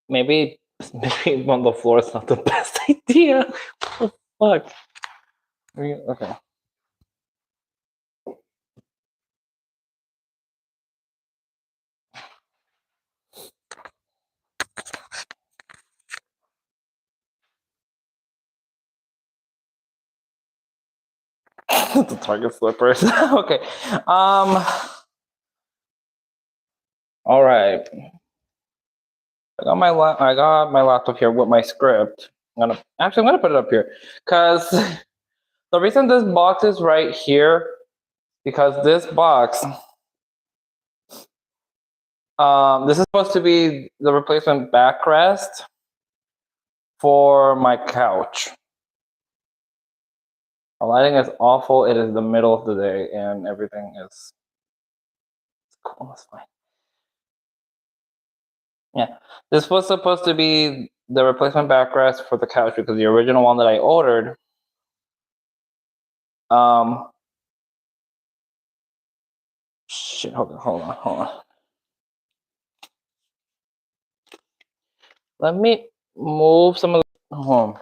maybe on the floor is not the best idea. What the fuck? Okay. The Target slippers. Okay. All right. I got my laptop here with my script. I'm gonna put it up here because the reason this box is right here because this box this is supposed to be the replacement backrest for my couch. The lighting is awful. It is the middle of the day and everything is cool. It's fine. Yeah, this was supposed to be the replacement backrest for the couch because the original one that I ordered, shit, hold on. Let me move some of the,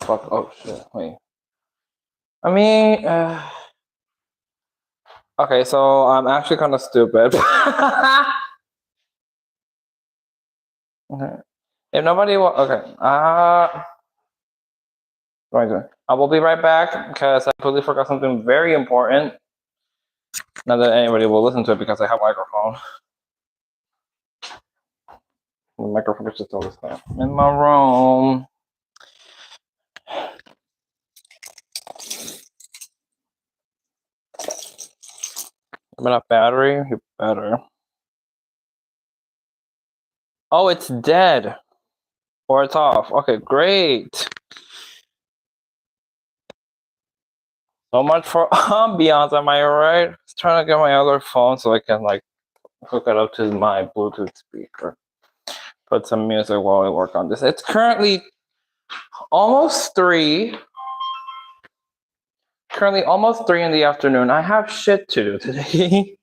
fuck, oh shit, wait. I mean, okay, so I'm actually kind of stupid. Okay. If nobody will, okay. I will be right back because I completely forgot something very important. Not that anybody will listen to it because I have a microphone. The microphone is just all this time in my room. But a battery, you better. Oh, it's dead. Or it's off. Okay, great. So much for ambiance, am I right? Just trying to get my other phone so I can like hook it up to my Bluetooth speaker. Put some music while I work on this. It's currently almost 3. Currently almost 3 in the afternoon. I have shit to do today.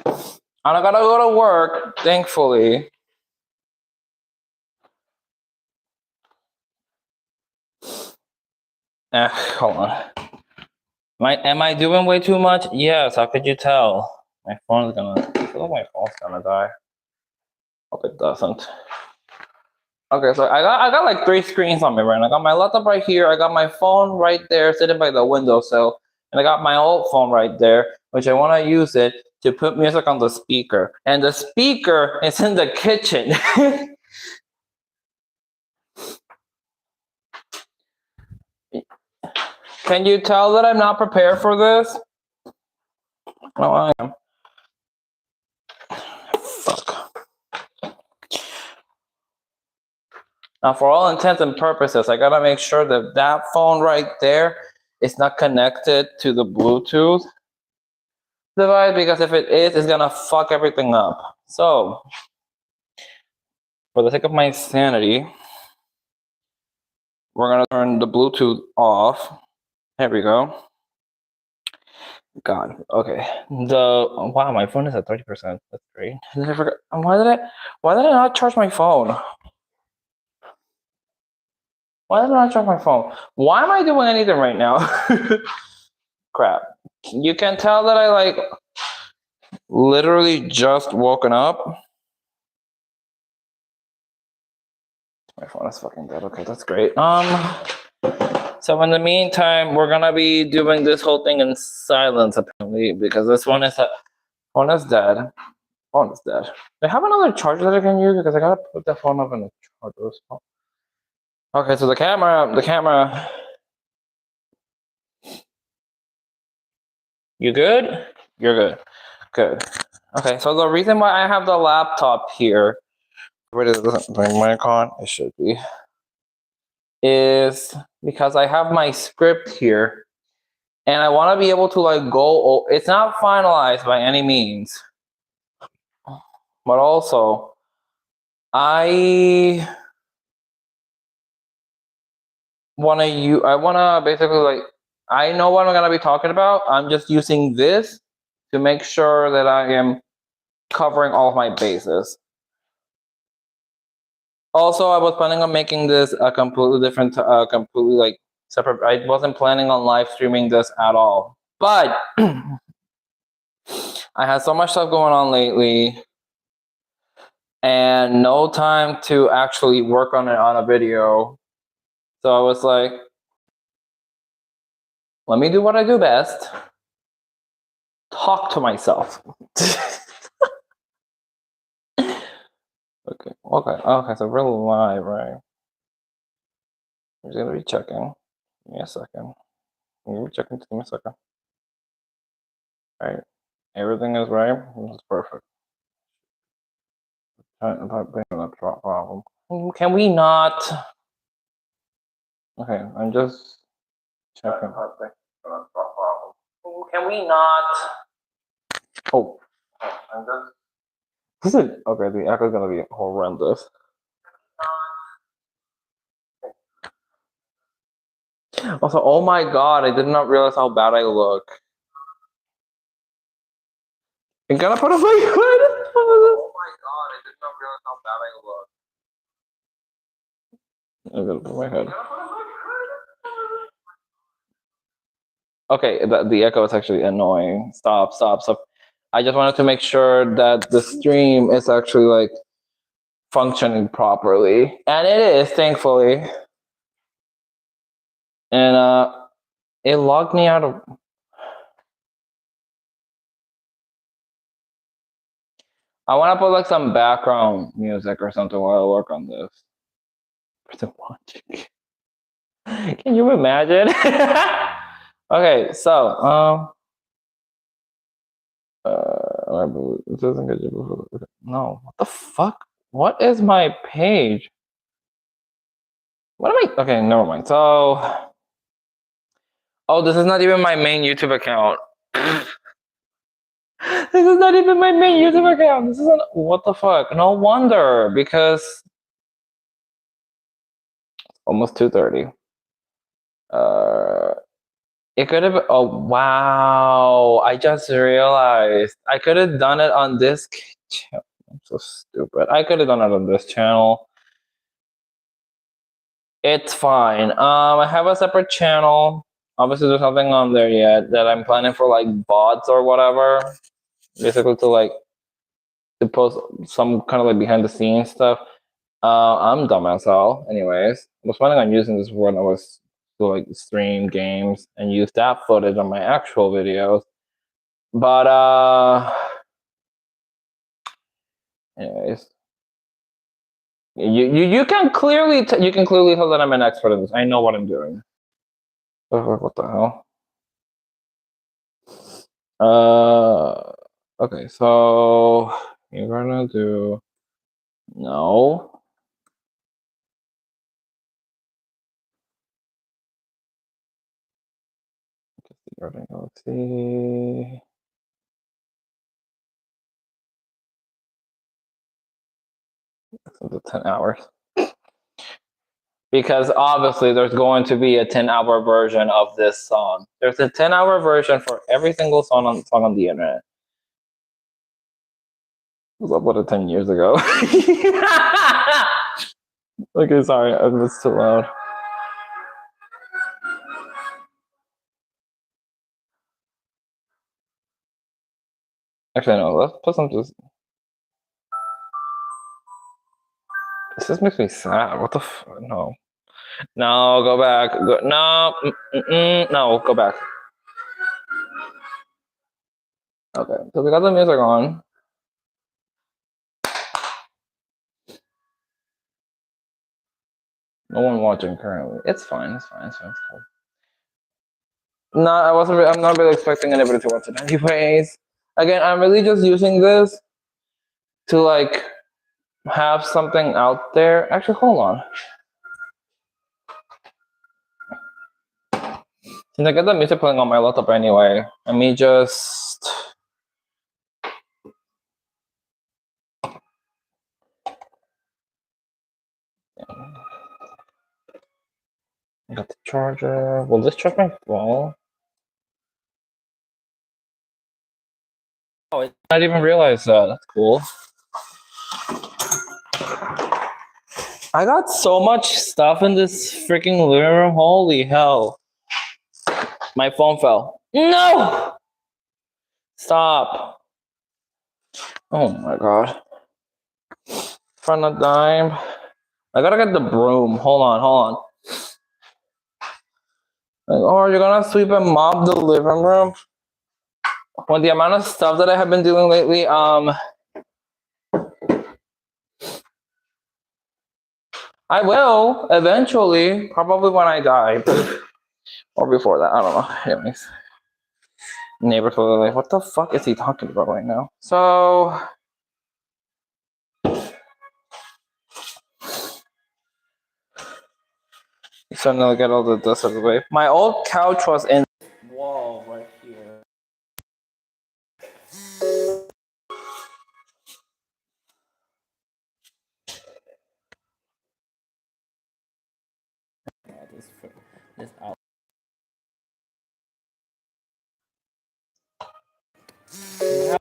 And I gotta go to work, thankfully. Hold on. Am I doing way too much? Yes, how could you tell? My phone's gonna, I feel like my phone's gonna die. Hope it doesn't. Okay, so I got like 3 screens on me right now. I got my laptop right here, I got my phone right there sitting by the windowsill, and I got my old phone right there, which I wanna use it to put music on the speaker. And the speaker is in the kitchen. Can you tell that I'm not prepared for this? No, I am. Fuck. Now, for all intents and purposes, I gotta make sure that that phone right there is not connected to the Bluetooth device, because if it is, it's gonna fuck everything up. So, for the sake of my sanity, we're gonna turn the Bluetooth off. There we go. God, okay. Wow, my phone is at 30%. That's great. I forgot. Why did I not charge my phone? Why did I not charge my phone? Why am I doing anything right now? Crap. You can tell that I like literally just woken up. My phone is fucking dead. Okay, that's great. So in the meantime, we're gonna be doing this whole thing in silence apparently because this one is dead. Phone is dead. Do I have another charger that I can use? Because I gotta put the phone up in the charger. Okay, so the camera. You good? You're good. Good. Okay, so the reason why I have the laptop here, where it doesn't bring mic on, it should be, is because I have my script here, and I want to be able to like go. It's not finalized by any means, but also I want to basically like, I know what I'm gonna be talking about. I'm just using this to make sure that I am covering all of my bases. Also, I was planning on making this a completely different, completely like separate. I wasn't planning on live streaming this at all, but I had so much stuff going on lately and no time to actually work on it on a video. So I was like, let me do what I do best. Talk to myself. Okay, so we're live, right? I'm just gonna be checking. Give me a second. I'm gonna be checking. Give me a second. All right. Everything is right. This is perfect. Problem. Can we not? Okay, I'm just checking. Can we not? Oh, I'm just. This is okay. The echo is gonna be horrendous. Also, oh my god, I did not realize how bad I look. I'm gonna put a mic. Oh my god, I did not realize how bad I look. I'm gonna put my head. Okay, the echo is actually annoying. Stop. I just wanted to make sure that the stream is actually like functioning properly, and it is, thankfully. And it logged me out of. I want to put like some background music or something while I work on this. Person watching. Can you imagine? Okay, so it doesn't get you before. No, what the fuck? What is my page? What am I? Okay, never mind. So, oh, this is not even my main YouTube account. This is not even my main YouTube account. This isn't. What the fuck? No wonder, because almost 2:30. It could have. Oh wow! I just realized I could have done it on this. I'm so stupid. I could have done it on this channel. It's fine. I have a separate channel. Obviously, there's nothing on there yet that I'm planning for like bots or whatever. Basically, to post some kind of like behind the scenes stuff. I'm dumb as hell. Anyways, I was planning on using this when I was to like stream games and use that footage on my actual videos. But anyways, you can clearly tell that I'm an expert in this. I know what I'm doing. What the hell? Okay, so you're gonna do no. Let's see. The 10 hours. Because obviously there's going to be a 10-hour version of this song. There's a 10-hour version for every single song on the internet. I was uploaded 10 years ago. Okay, sorry, I was too loud. Actually, no, let's put some just. This just makes me sad. What the no. No, go back. No, go back. Okay, so we got the music on. No one watching currently. It's fine. It's cool. No, I'm not really expecting anybody to watch it anyways. Again, I'm really just using this to like have something out there. Actually, hold on. Since I got the music playing on my laptop anyway, let me just. I got the charger. Will this charge my phone? Oh, I didn't even realize that. That's cool. I got so much stuff in this freaking living room. Holy hell. My phone fell. No! Stop. Oh my god. Front of dime. I gotta get the broom. Hold on. Like, oh, you're gonna sweep and mop the living room? With the amount of stuff that I have been doing lately, I will eventually, probably when I die, or before that. I don't know. Anyways, neighbors were like, "What the fuck is he talking about right now?" So, starting to get all the dust out of the way. My old couch was in the wall right here. This out.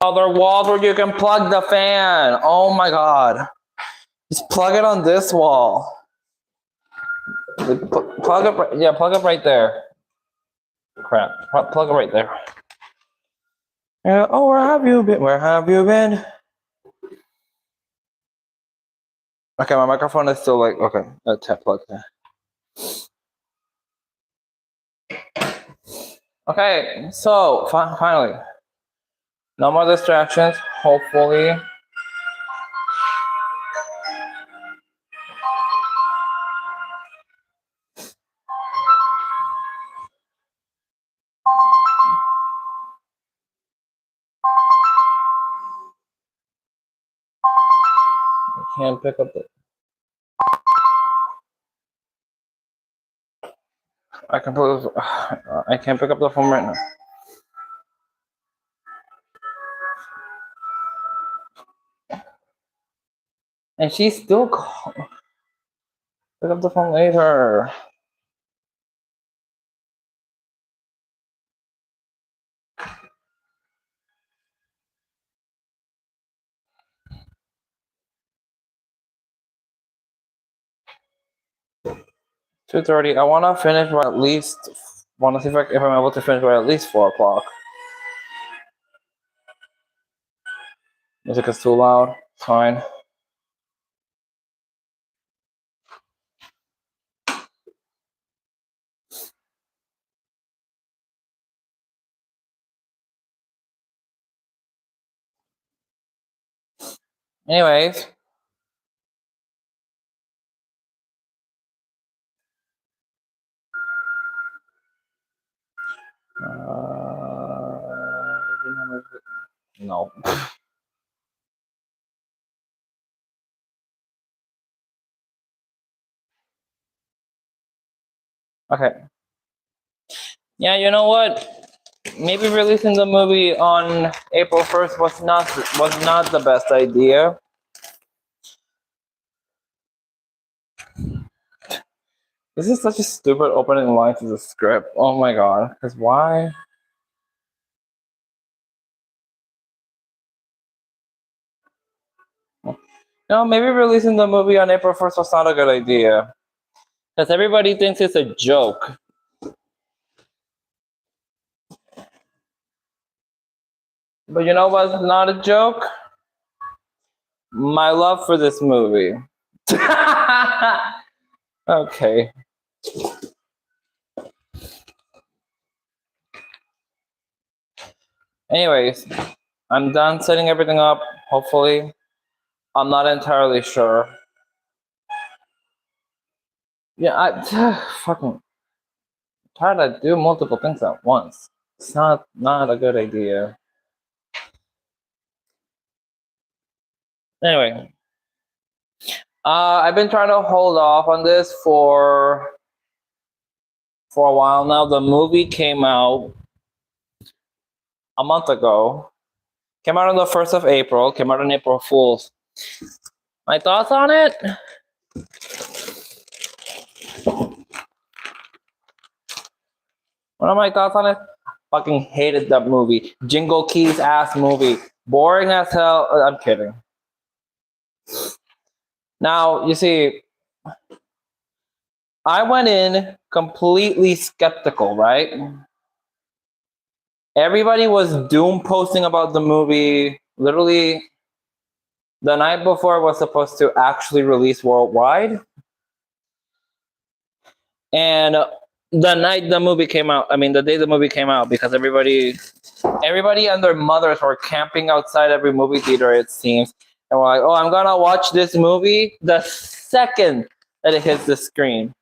Other walls where you can plug the fan. Oh my god. Just plug it on this wall. Plug it, yeah, plug it right there. Crap, plug it right there. Yeah. Oh, where have you been? Where have you been? Okay, my microphone is still like okay. Tap plug there. Okay, so finally, no more distractions. Hopefully. I can't pick up the. I can put. I can't pick up the phone right now. And she's still calling. Pick up the phone later. $2:30. I want to finish by at least. Want to see if I'm able to finish by at least 4 o'clock. Music is too loud. Fine. Anyways. No. Okay. Yeah, you know what? Maybe releasing the movie on April 1st was not the best idea. This is such a stupid opening line to the script. Oh my god. Because why? No, maybe releasing the movie on April 1st was not a good idea. Because everybody thinks it's a joke. But you know what's not a joke? My love for this movie. Okay. Anyways, I'm done setting everything up, hopefully. I'm not entirely sure. Yeah, I fucking try to do multiple things at once. It's not a good idea. Anyway, I've been trying to hold off on this for a while now. The movie came out a month ago. Came out on the 1st of April. Came out on April Fool's. My thoughts on it? What are my thoughts on it? Fucking hated that movie. Jingle Keys ass movie. Boring as hell. I'm kidding. Now, you see, I went in completely skeptical, right? Everybody was doom posting about the movie. Literally, the night before it was supposed to actually release worldwide. And the night the movie came out, the day the movie came out, because everybody and their mothers were camping outside every movie theater, it seems. And we're like, oh, I'm gonna watch this movie the second that it hits the screen.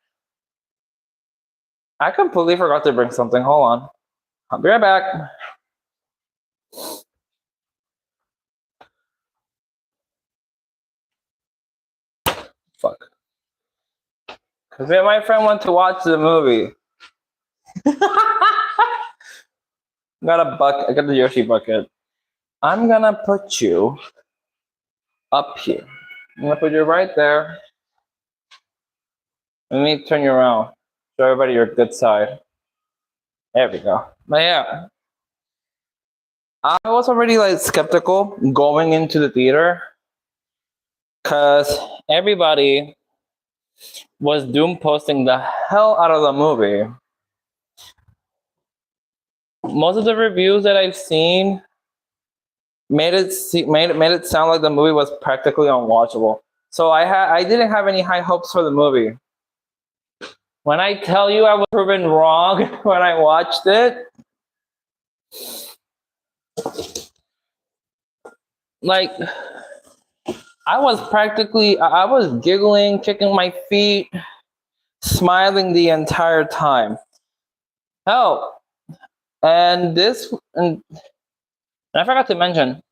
I completely forgot to bring something. Hold on. I'll be right back. Fuck. Because me and my friend went to watch the movie. Got a bucket. I got the Yoshi bucket. I'm gonna put you up here. I'm gonna put you right there. Let me turn you around. Show everybody your good side. There we go. But yeah, I was already like skeptical going into the theater because everybody was doom posting the hell out of the movie. Most of the reviews that I've seen made it sound like the movie was practically unwatchable. So I didn't have any high hopes for the movie. When I tell you I was proven wrong when I watched it, like I was giggling, kicking my feet, smiling the entire time. Hell, and I forgot to mention,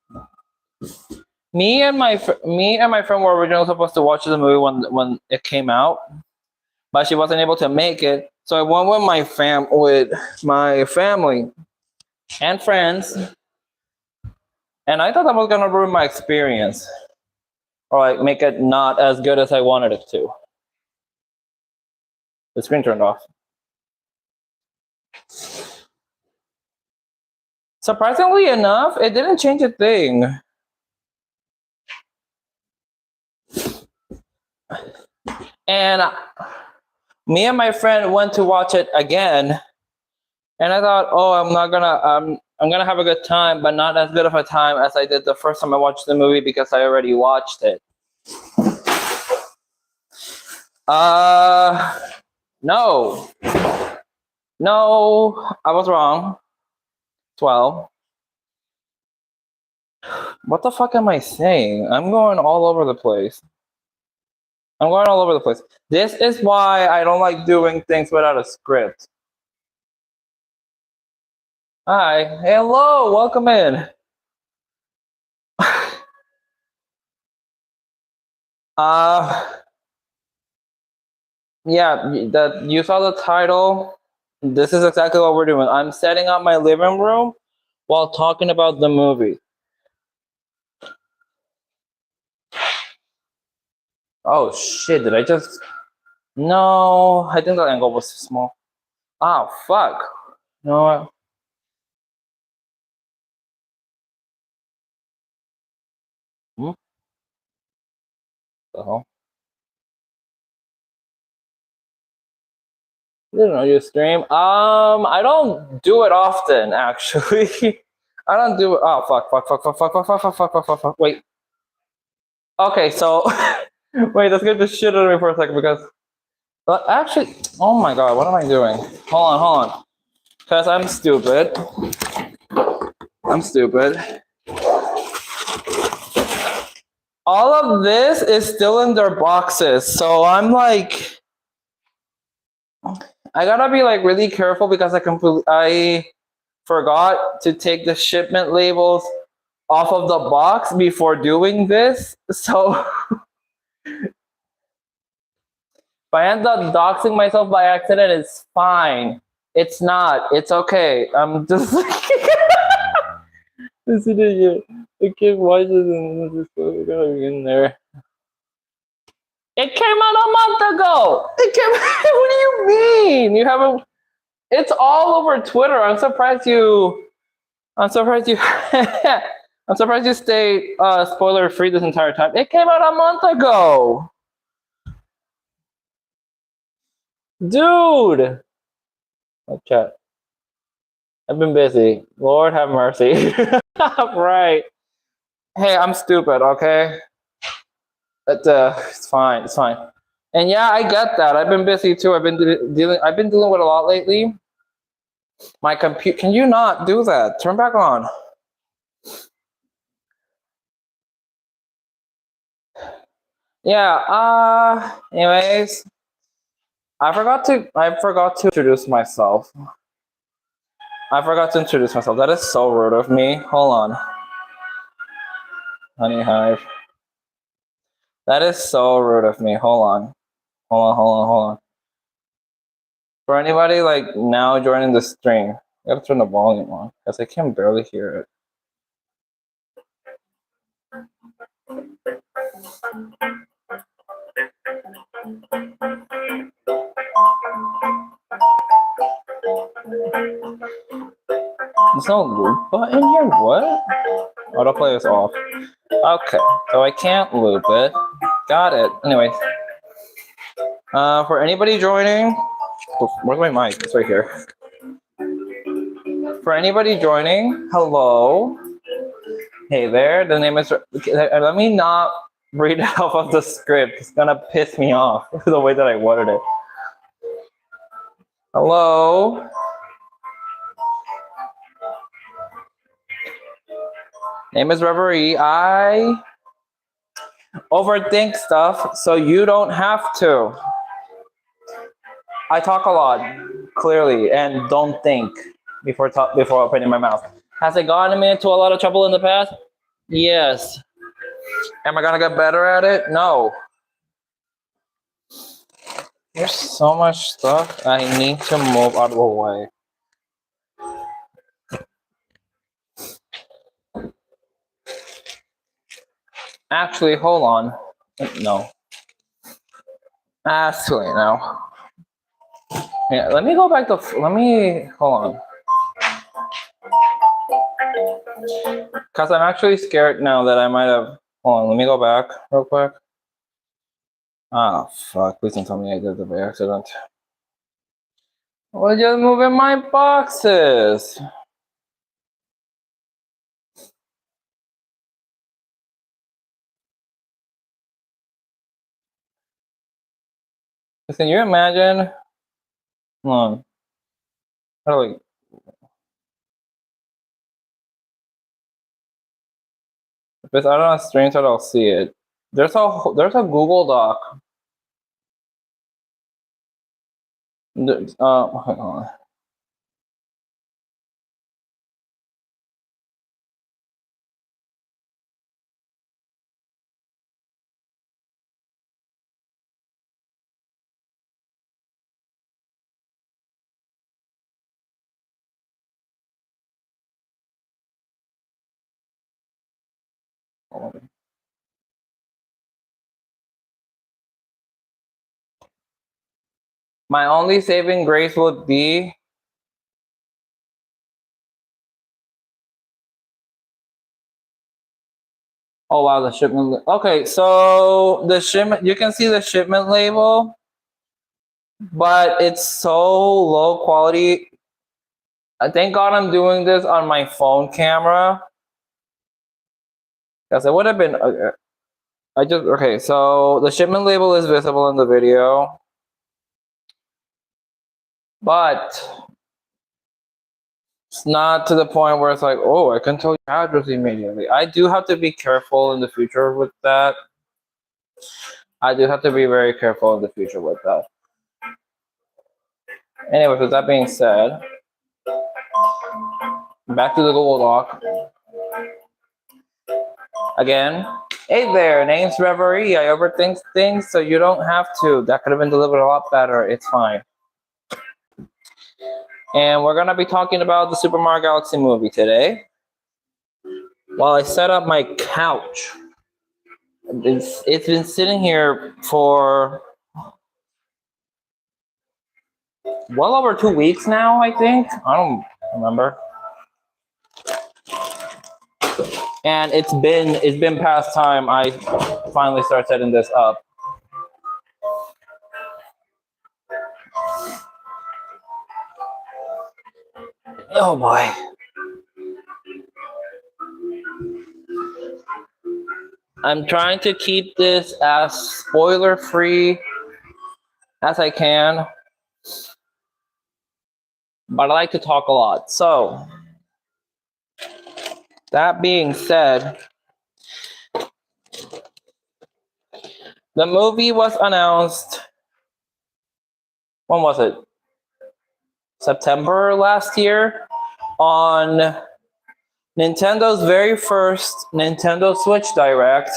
me and my friend were originally supposed to watch the movie when it came out, but she wasn't able to make it. So I went with my family and friends, and I thought that was gonna ruin my experience, or like make it not as good as I wanted it to. The screen turned off. Surprisingly enough, it didn't change a thing. And me and my friend went to watch it again, and I thought, oh, I'm gonna have a good time, but not as good of a time as I did the first time I watched the movie because I already watched it. No, I was wrong. 12. What the fuck am I saying? I'm going all over the place. This is why I don't like doing things without a script. Hi, hello, welcome in. Yeah, that you saw the title. This is exactly what we're doing. I'm setting up my living room while talking about the movie. Oh shit, did I just... No, I think the angle was too small. Oh fuck. No. The hell? I didn't know you stream. I don't do it often, actually. I don't do it. Oh fuck. Wait. Okay, so wait, that scared the shit out of me for a second because actually, oh my god, what am I doing? Hold on. Because I'm stupid. All of this is still in their boxes, so I'm like, I gotta be like really careful because I forgot to take the shipment labels off of the box before doing this. So if I end up doxing myself by accident, it's fine. It's not. It's okay. I'm just this idiot. The kid watches and just gonna be in there. It came out a month ago. What do you mean? You haven't? It's all over Twitter. I'm surprised you. I'm surprised you stayed spoiler free this entire time. It came out a month ago. Dude. Let's chat. I've been busy. Lord have mercy. Right. Hey, I'm stupid, okay? It's fine. It's fine. And yeah, I get that. I've been busy too. I've been dealing with a lot lately. My computer. Can you not do that? Turn back on. Yeah. Anyways, I forgot to introduce myself. That is so rude of me. Hold on. Honey Hive. That is so rude of me. Hold on. Hold on. For anybody like now joining the stream, you gotta turn the volume on because I can barely hear it. There's no loop button here? What? Autoplay is off. Okay, so I can't loop it. Got it. Anyways. For anybody joining, where's my mic? It's right here. For anybody joining, hello. Hey there, the name is, let me not read it off of the script. It's gonna piss me off the way that I worded it. Hello. Name is Reverie. I overthink stuff so you don't have to. I talk a lot, clearly, and don't think before opening my mouth. Has it gotten me into a lot of trouble in the past? Yes. Am I gonna get better at it? No. There's so much stuff I need to move out of the way. Actually, hold on. No. Actually, no. Yeah, let me go back to. Hold on. Because I'm actually scared now that I might have. Hold on, let me go back real quick. Oh, fuck. Please don't tell me I did it by accident. Well, just moving my boxes. Can you imagine? Hold on. How do if it's out on a screenshot, I'll see it. There's a Google Doc. Hold on. My only saving grace would be oh wow, the shipment. Okay, so the shipment, you can see the shipment label, but it's so low quality. Thank God I'm doing this on my phone camera, because it would have been. Okay, so the shipment label is visible in the video, but it's not to the point where it's like, oh, I can tell your address immediately. I do have to be careful in the future with that. I do have to be very careful in the future with that. Anyway, with that being said, back to the Google Doc. Again, hey there, name's Reverie. I overthink things so you don't have to. That could have been delivered a lot better. It's fine. And we're going to be talking about the Super Mario Galaxy movie today. While I set up my couch, it's been sitting here for well over 2 weeks now, I think. I don't remember. And it's been past time I finally start setting this up. Oh boy. I'm trying to keep this as spoiler free as I can, but I like to talk a lot. So, that being said, the movie was announced. When was it? September last year on Nintendo's very first Nintendo Switch Direct.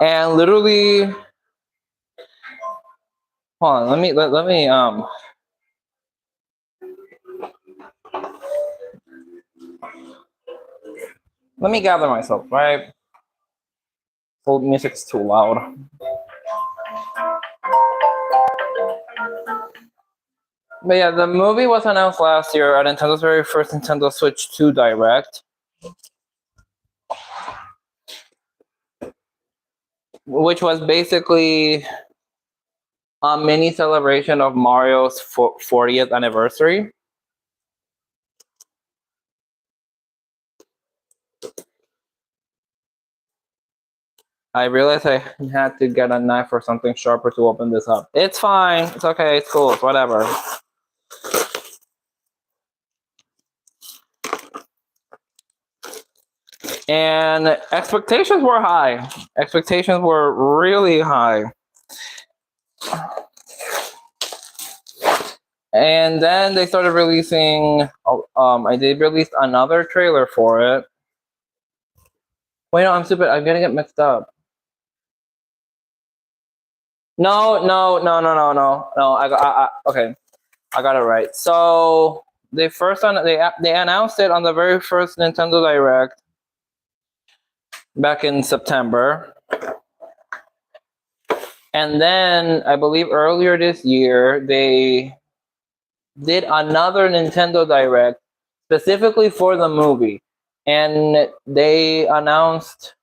And literally, hold on, let me gather myself, right? The music's too loud. But yeah, the movie was announced last year at Nintendo's very first Nintendo Switch 2 Direct, which was basically a mini celebration of Mario's 40th anniversary. I realized I had to get a knife or something sharper to open this up. It's fine. It's okay. It's cool. It's whatever. And expectations were high. Expectations were really high. And then they started releasing. They released another trailer for it. Wait, no, I'm stupid. I'm gonna get mixed up. No. Okay, I got it right. So they announced it on the very first Nintendo Direct back in September, and then I believe earlier this year they did another Nintendo Direct specifically for the movie, and they announced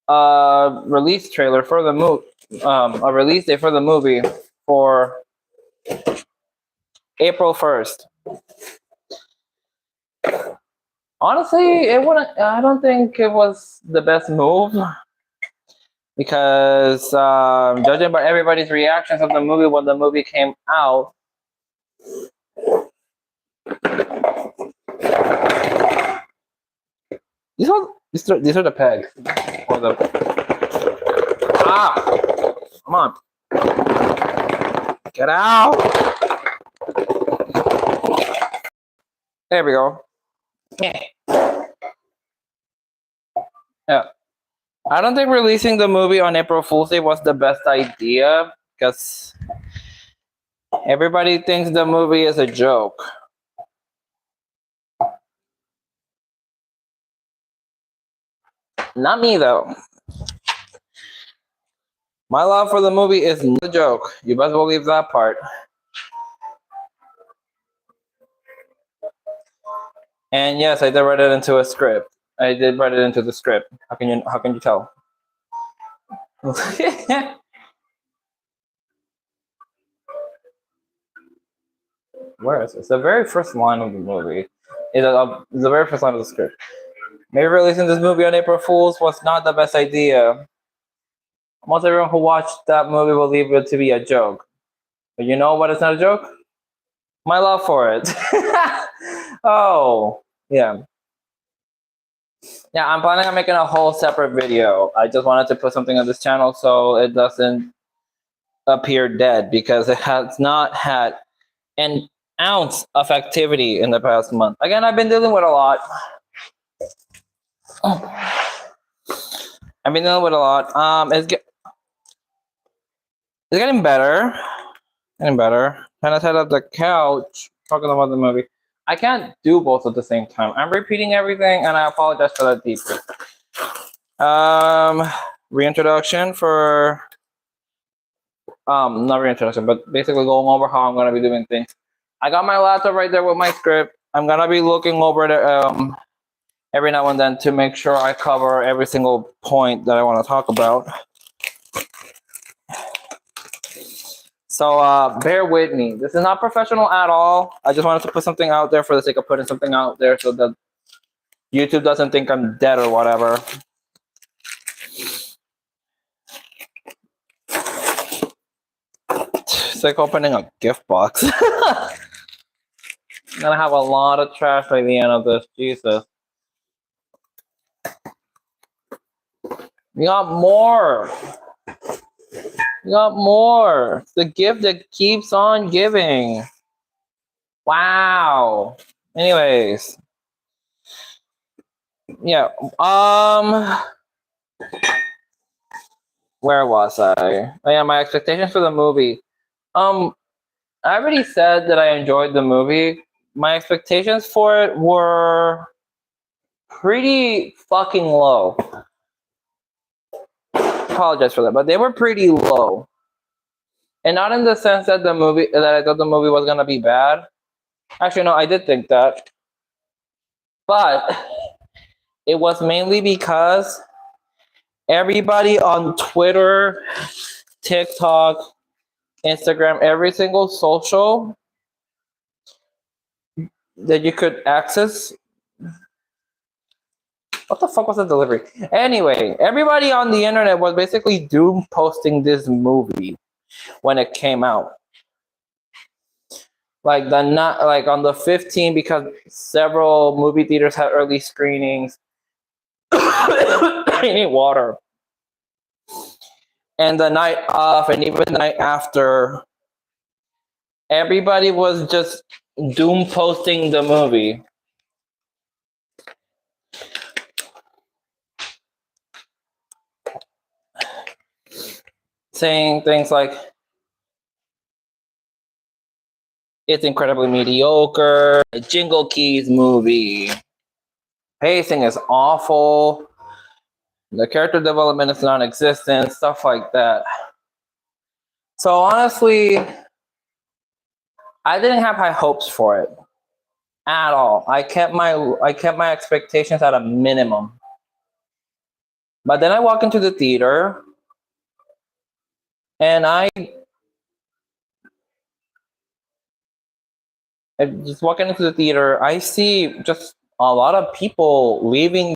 a release trailer for the movie, a release date for the movie for April 1st. Honestly, it wouldn't. I don't think it was the best move because judging by everybody's reactions of the movie when the movie came out, these are the pegs or the come on, get out. There we go. Yeah. I don't think releasing the movie on April Fool's Day was the best idea because everybody thinks the movie is a joke. Not me, though. My love for the movie is not a joke. You best believe that part. And yes, I did write it into a script. I did write it into the script. How can you tell? Where is it? It's the very first line of the movie. It's the very first line of the script. Maybe releasing this movie on April Fool's was not the best idea. Most everyone who watched that movie will believe it to be a joke. But you know what is not a joke? My love for it. Oh, yeah. Yeah, I'm planning on making a whole separate video. I just wanted to put something on this channel so it doesn't appear dead because it has not had an ounce of activity in the past month. Again, I've been dealing with a lot. I've been dealing with a lot. It's getting better. Getting better. Trying to set up the couch, talking about the movie. I can't do both at the same time. I'm repeating everything, and I apologize for that deeply. Reintroduction for not reintroduction, but basically going over how I'm gonna be doing things. I got my laptop right there with my script. I'm gonna be looking over the every now and then to make sure I cover every single point that I want to talk about. So bear with me. This is not professional at all. I just wanted to put something out there for the sake of putting something out there so that YouTube doesn't think I'm dead or whatever. It's like opening a gift box. I'm gonna have a lot of trash by the end of this. Jesus. We got more. We got more. It's the gift that keeps on giving. Wow. Anyways. Yeah. Where was I? Oh yeah, my expectations for the movie. I already said that I enjoyed the movie. My expectations for it were pretty fucking low. Apologize for that, but they were pretty low. And not in the sense that I thought the movie was gonna be bad. Actually, no, I did think that. But it was mainly because everybody on Twitter, TikTok, Instagram, every single social that you could access. What the fuck was the delivery? Anyway, everybody on the internet was basically doom posting this movie when it came out. Like on the 15th, because several movie theaters had early screenings. I need water. And the night off, and even the night after, everybody was just doom posting the movie. Saying things like, it's incredibly mediocre, a Jingle Keys movie, pacing is awful, the character development is non-existent, stuff like that. So honestly, I didn't have high hopes for it at all. I kept my expectations at a minimum. But then I walk into the theater and I just walking into the theater, I see just a lot of people leaving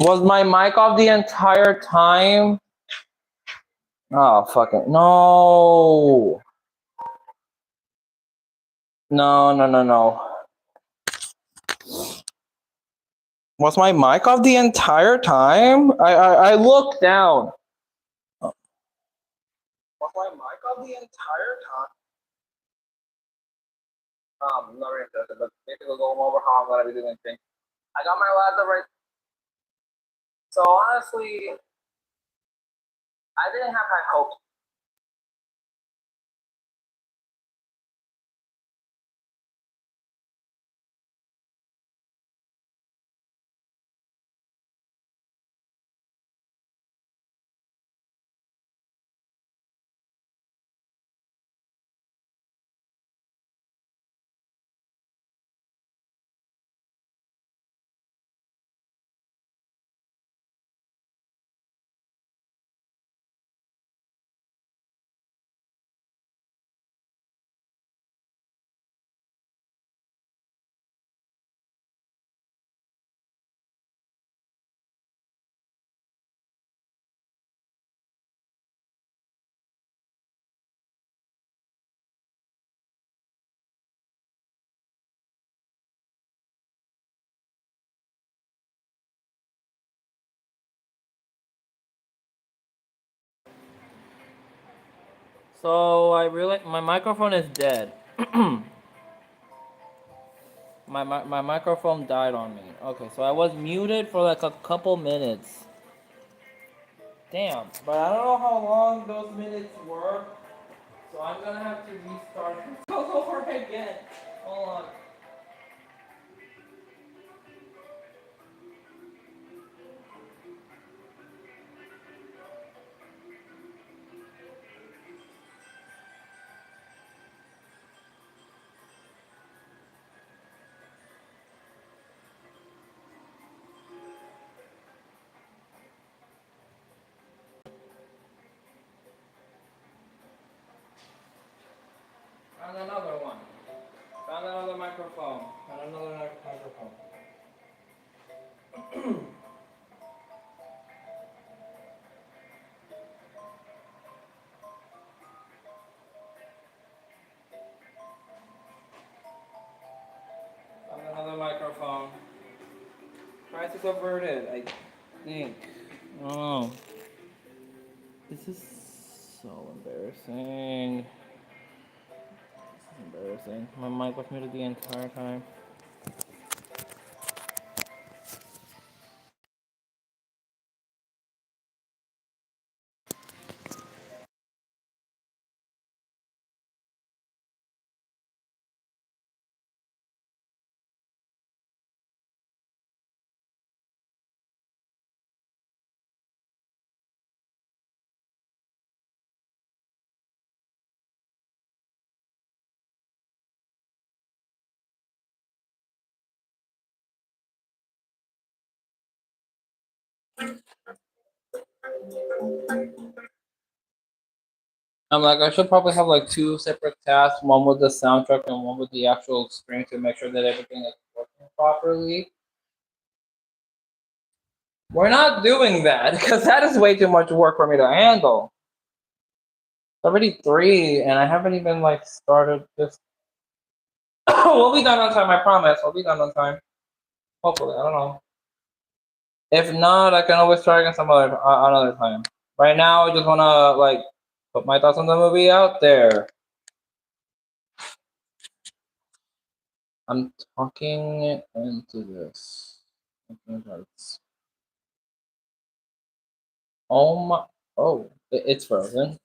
Was my mic off the entire time? Oh, fuck it. No. No, no, no, no. Was my mic off the entire time? I looked down. Was my mic off the entire time? Not really interested, but maybe we'll go over how I'm gonna be doing things. I got my laptop right. So honestly, I didn't have high hopes. So I realized my microphone is dead. my microphone died on me. Okay, so I was muted for like a couple minutes. Damn, but I don't know how long those minutes were, so I'm gonna have to restart all over again. Hold on. Found another one. Found another microphone. Found another microphone. Found another microphone. Crisis averted, I think. Oh, this is so embarrassing. This is embarrassing. My mic was muted the entire time. I'm like, I should probably have like two separate tasks, one with the soundtrack and one with the actual stream to make sure that everything is working properly. We're not doing that because that is way too much work for me to handle. It's already 3 and I haven't even like started this. We'll be done on time, I promise. We'll be done on time. Hopefully, I don't know. If not, I can always try again some other another time. Right now, I just wanna like put my thoughts on the movie out there. I'm talking into this. Oh my! Oh, it's frozen.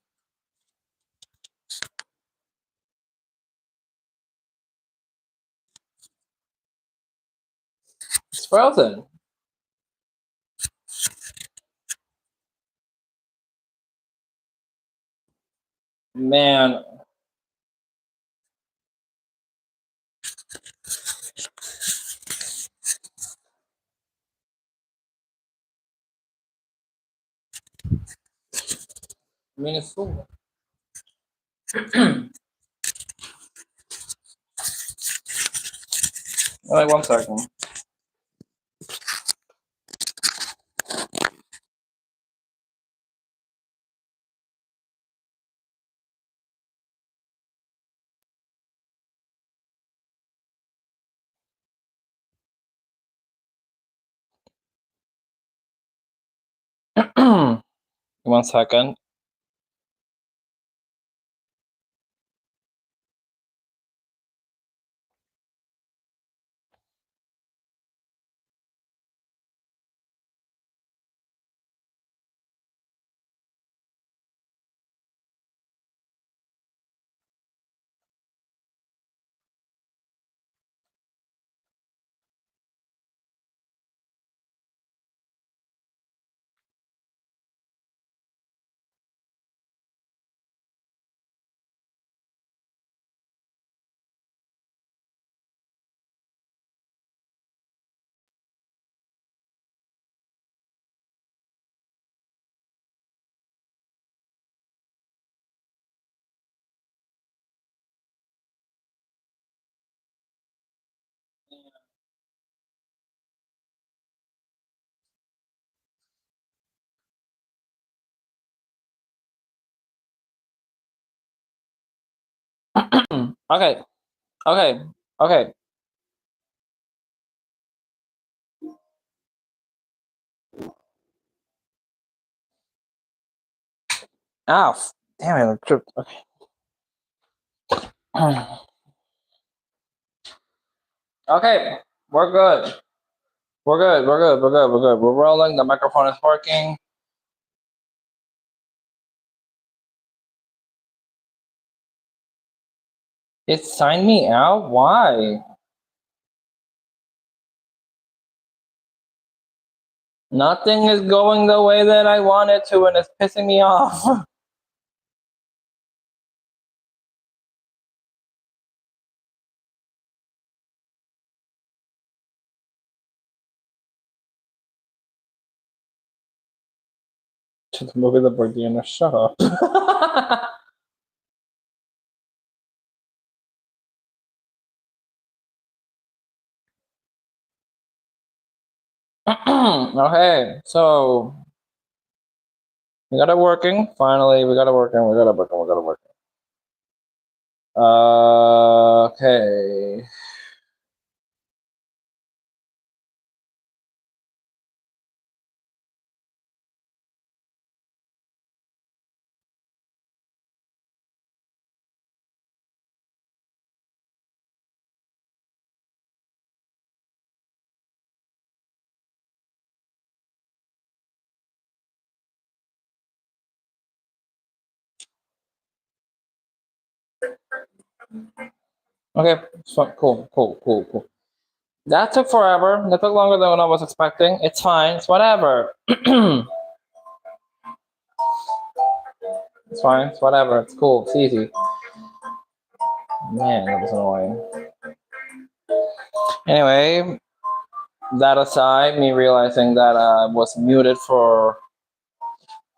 It's frozen. Man. I mean, it's cool. Wait 1 second. One second. Okay. Okay. Okay. Ow. Damn it. I tripped. Okay. Okay. We're good. We're good. We're good. We're good. We're good. We're rolling. The microphone is working. It signed me out? Why? Nothing is going the way that I want it to, and it's pissing me off. Just move the Bordiana. Shut up. Okay, so we got it working. Finally, we got it working. We got it working. We got it working. Okay. Okay, so cool, cool, cool, cool. That took forever. That took longer than I was expecting. It's fine. It's whatever. It's fine. It's whatever. It's cool. It's easy. Man, that was annoying. Anyway, that aside, me realizing that I was muted for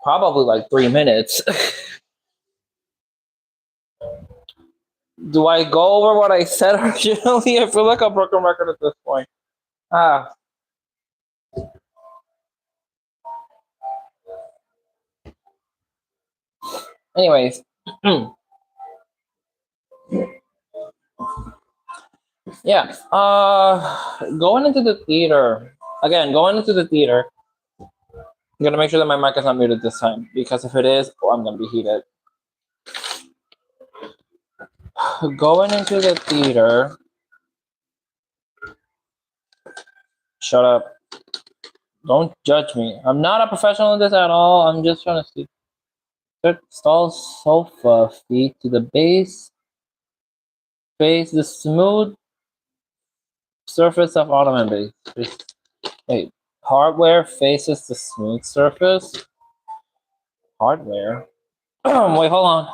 probably like 3 minutes. Do I go over what I said originally? I feel like a broken record at this point. Ah. Anyways. Yeah. Going into the theater. Again, going into the theater. I'm gonna make sure that my mic is not muted this time, because if it is, oh, I'm gonna be heated. Going into the theater. Shut up. Don't judge me. I'm not a professional in this at all. I'm just trying to see. Stall sofa feet to the base. Face the smooth surface of Ottoman base. Wait. Hardware faces the smooth surface. Hardware. Wait, hold on.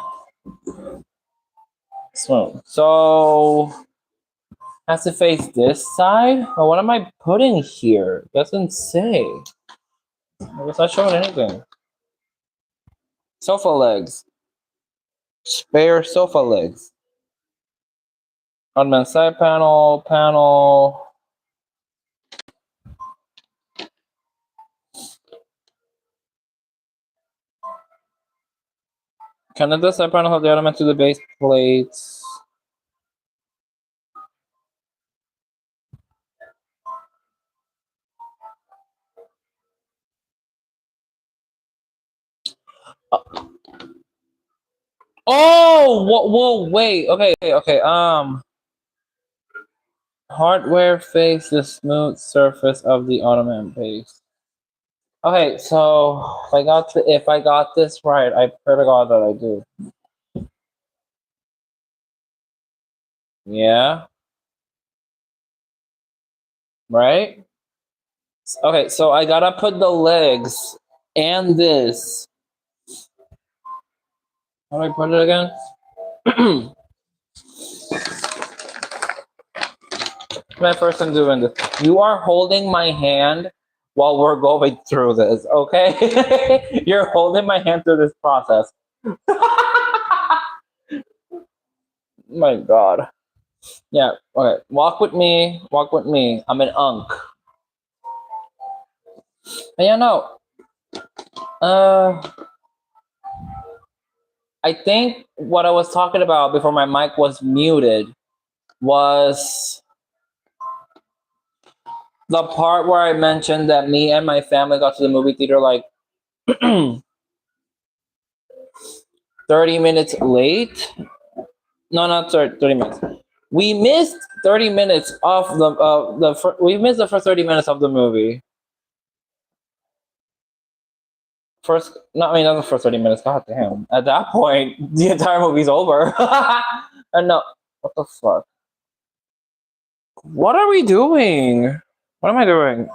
Smooth. So has to face this side? Or what am I putting here? It doesn't say. It's not showing anything. Sofa legs. Spare sofa legs. Ottoman side panel. Connect the side panel of the Ottoman to the base plates. Oh, whoa, wait. Okay. Hardware face the smooth surface of the Ottoman base. Okay, so if I got this right, I pray to God that I do. Yeah, right? Okay, so I gotta put the legs and this. How do I put it again? My first time doing this. You are holding my hand while we're going through this, okay? You're holding my hand through this process. My God. Yeah, okay. Walk with me. Walk with me. I'm an unk. And yeah, no. Uh, I think what I was talking about before my mic was muted was the part where I mentioned that me and my family got to the movie theater like 30 minutes late. No, not 30 minutes. We missed 30 minutes of we missed the first 30 minutes of the movie. First, no, I mean not the first 30 minutes. God damn! At that point, the entire movie's over. And no, what the fuck? What are we doing? What am I doing?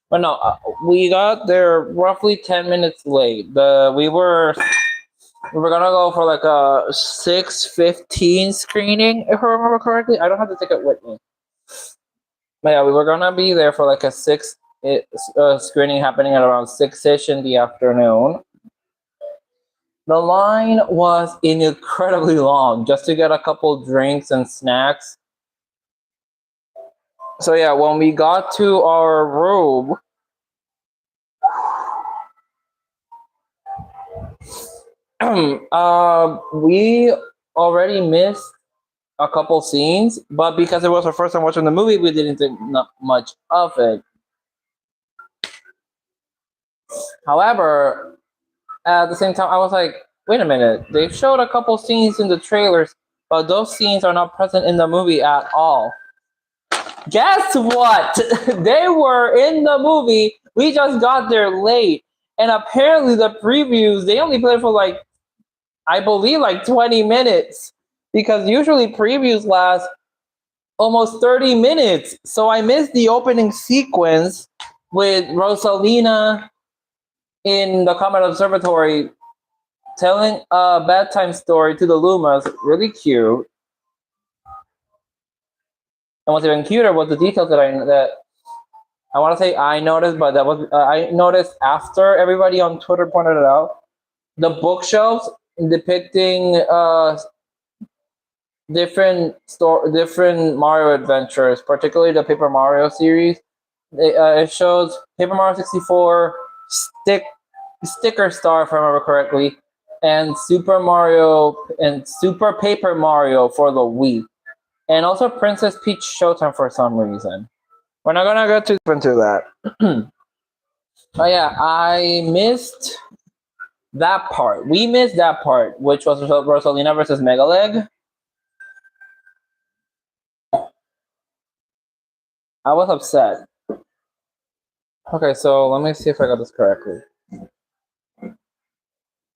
But no, we got there roughly 10 minutes late. We were gonna go for like a 6:15 screening, if I remember correctly. I don't have the ticket with me. But yeah, we were gonna be there for like a screening happening at around 6ish in the afternoon. The line was incredibly long just to get a couple drinks and snacks. So yeah, when we got to our room, we already missed a couple scenes, but because it was our first time watching the movie, we didn't think not much of it. However, at the same time, I was like, wait a minute, they showed a couple scenes in the trailers, but those scenes are not present in the movie at all. Guess what? They were in the movie. We just got there late. And apparently the previews, they only played for like, I believe like 20 minutes. Because usually previews last almost 30 minutes. So I missed the opening sequence with Rosalina in the Comet Observatory telling a bedtime story to the Lumas. Really cute. And what's even cuter was the details that I want to say I noticed, but that was I noticed after everybody on Twitter pointed it out. The bookshelves depicting different Mario adventures, particularly the Paper Mario series. It shows Paper Mario 64, Sticker Star, if I remember correctly, and Super Mario and Super Paper Mario for the Wii, and also Princess Peach Showtime for some reason. We're not gonna go too into that. Oh yeah, I missed that part. We missed that part, which was Rosalina versus Megaleg. I was upset. Okay, so let me see if I got this correctly.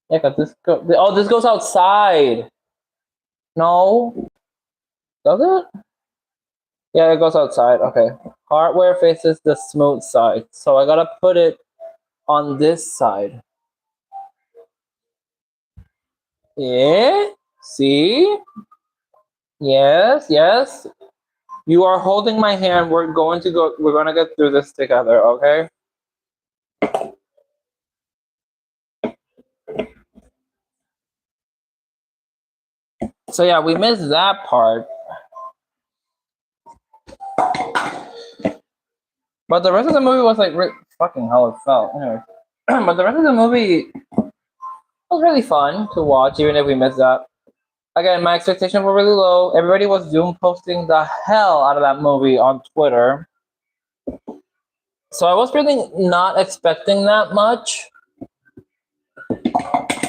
Yeah, cause this goes outside. No, does it? Yeah, it goes outside. Okay, hardware faces the smooth side, so I gotta put it on this side. Yeah. See? Yes. You are holding my hand. We're gonna get through this together, okay? So yeah, we missed that part. But the rest of the movie was like fucking hell it felt. Anyway. But the rest of the movie was really fun to watch, even if we missed that. Again, my expectations were really low. Everybody was Zoom posting the hell out of that movie on Twitter. So I was really not expecting that much.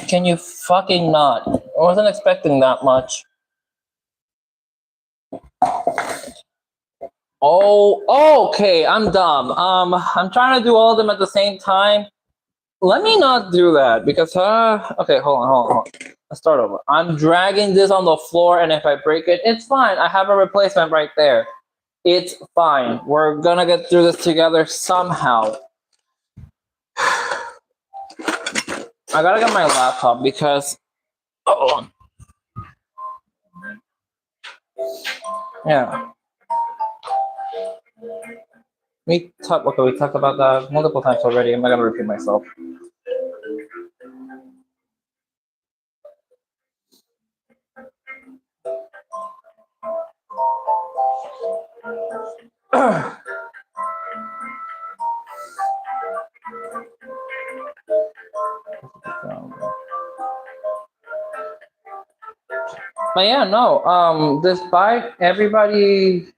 Can you fucking not? I wasn't expecting that much. Oh, okay, I'm dumb. I'm trying to do all of them at the same time. Let me not do that because okay, hold on. Let's start over. I'm dragging this on the floor, and if I break it, it's fine. I have a replacement right there. It's fine. We're gonna get through this together somehow. I gotta get my laptop because yeah. We talked about that multiple times already. I'm not gonna repeat myself. But yeah, no. Despite everybody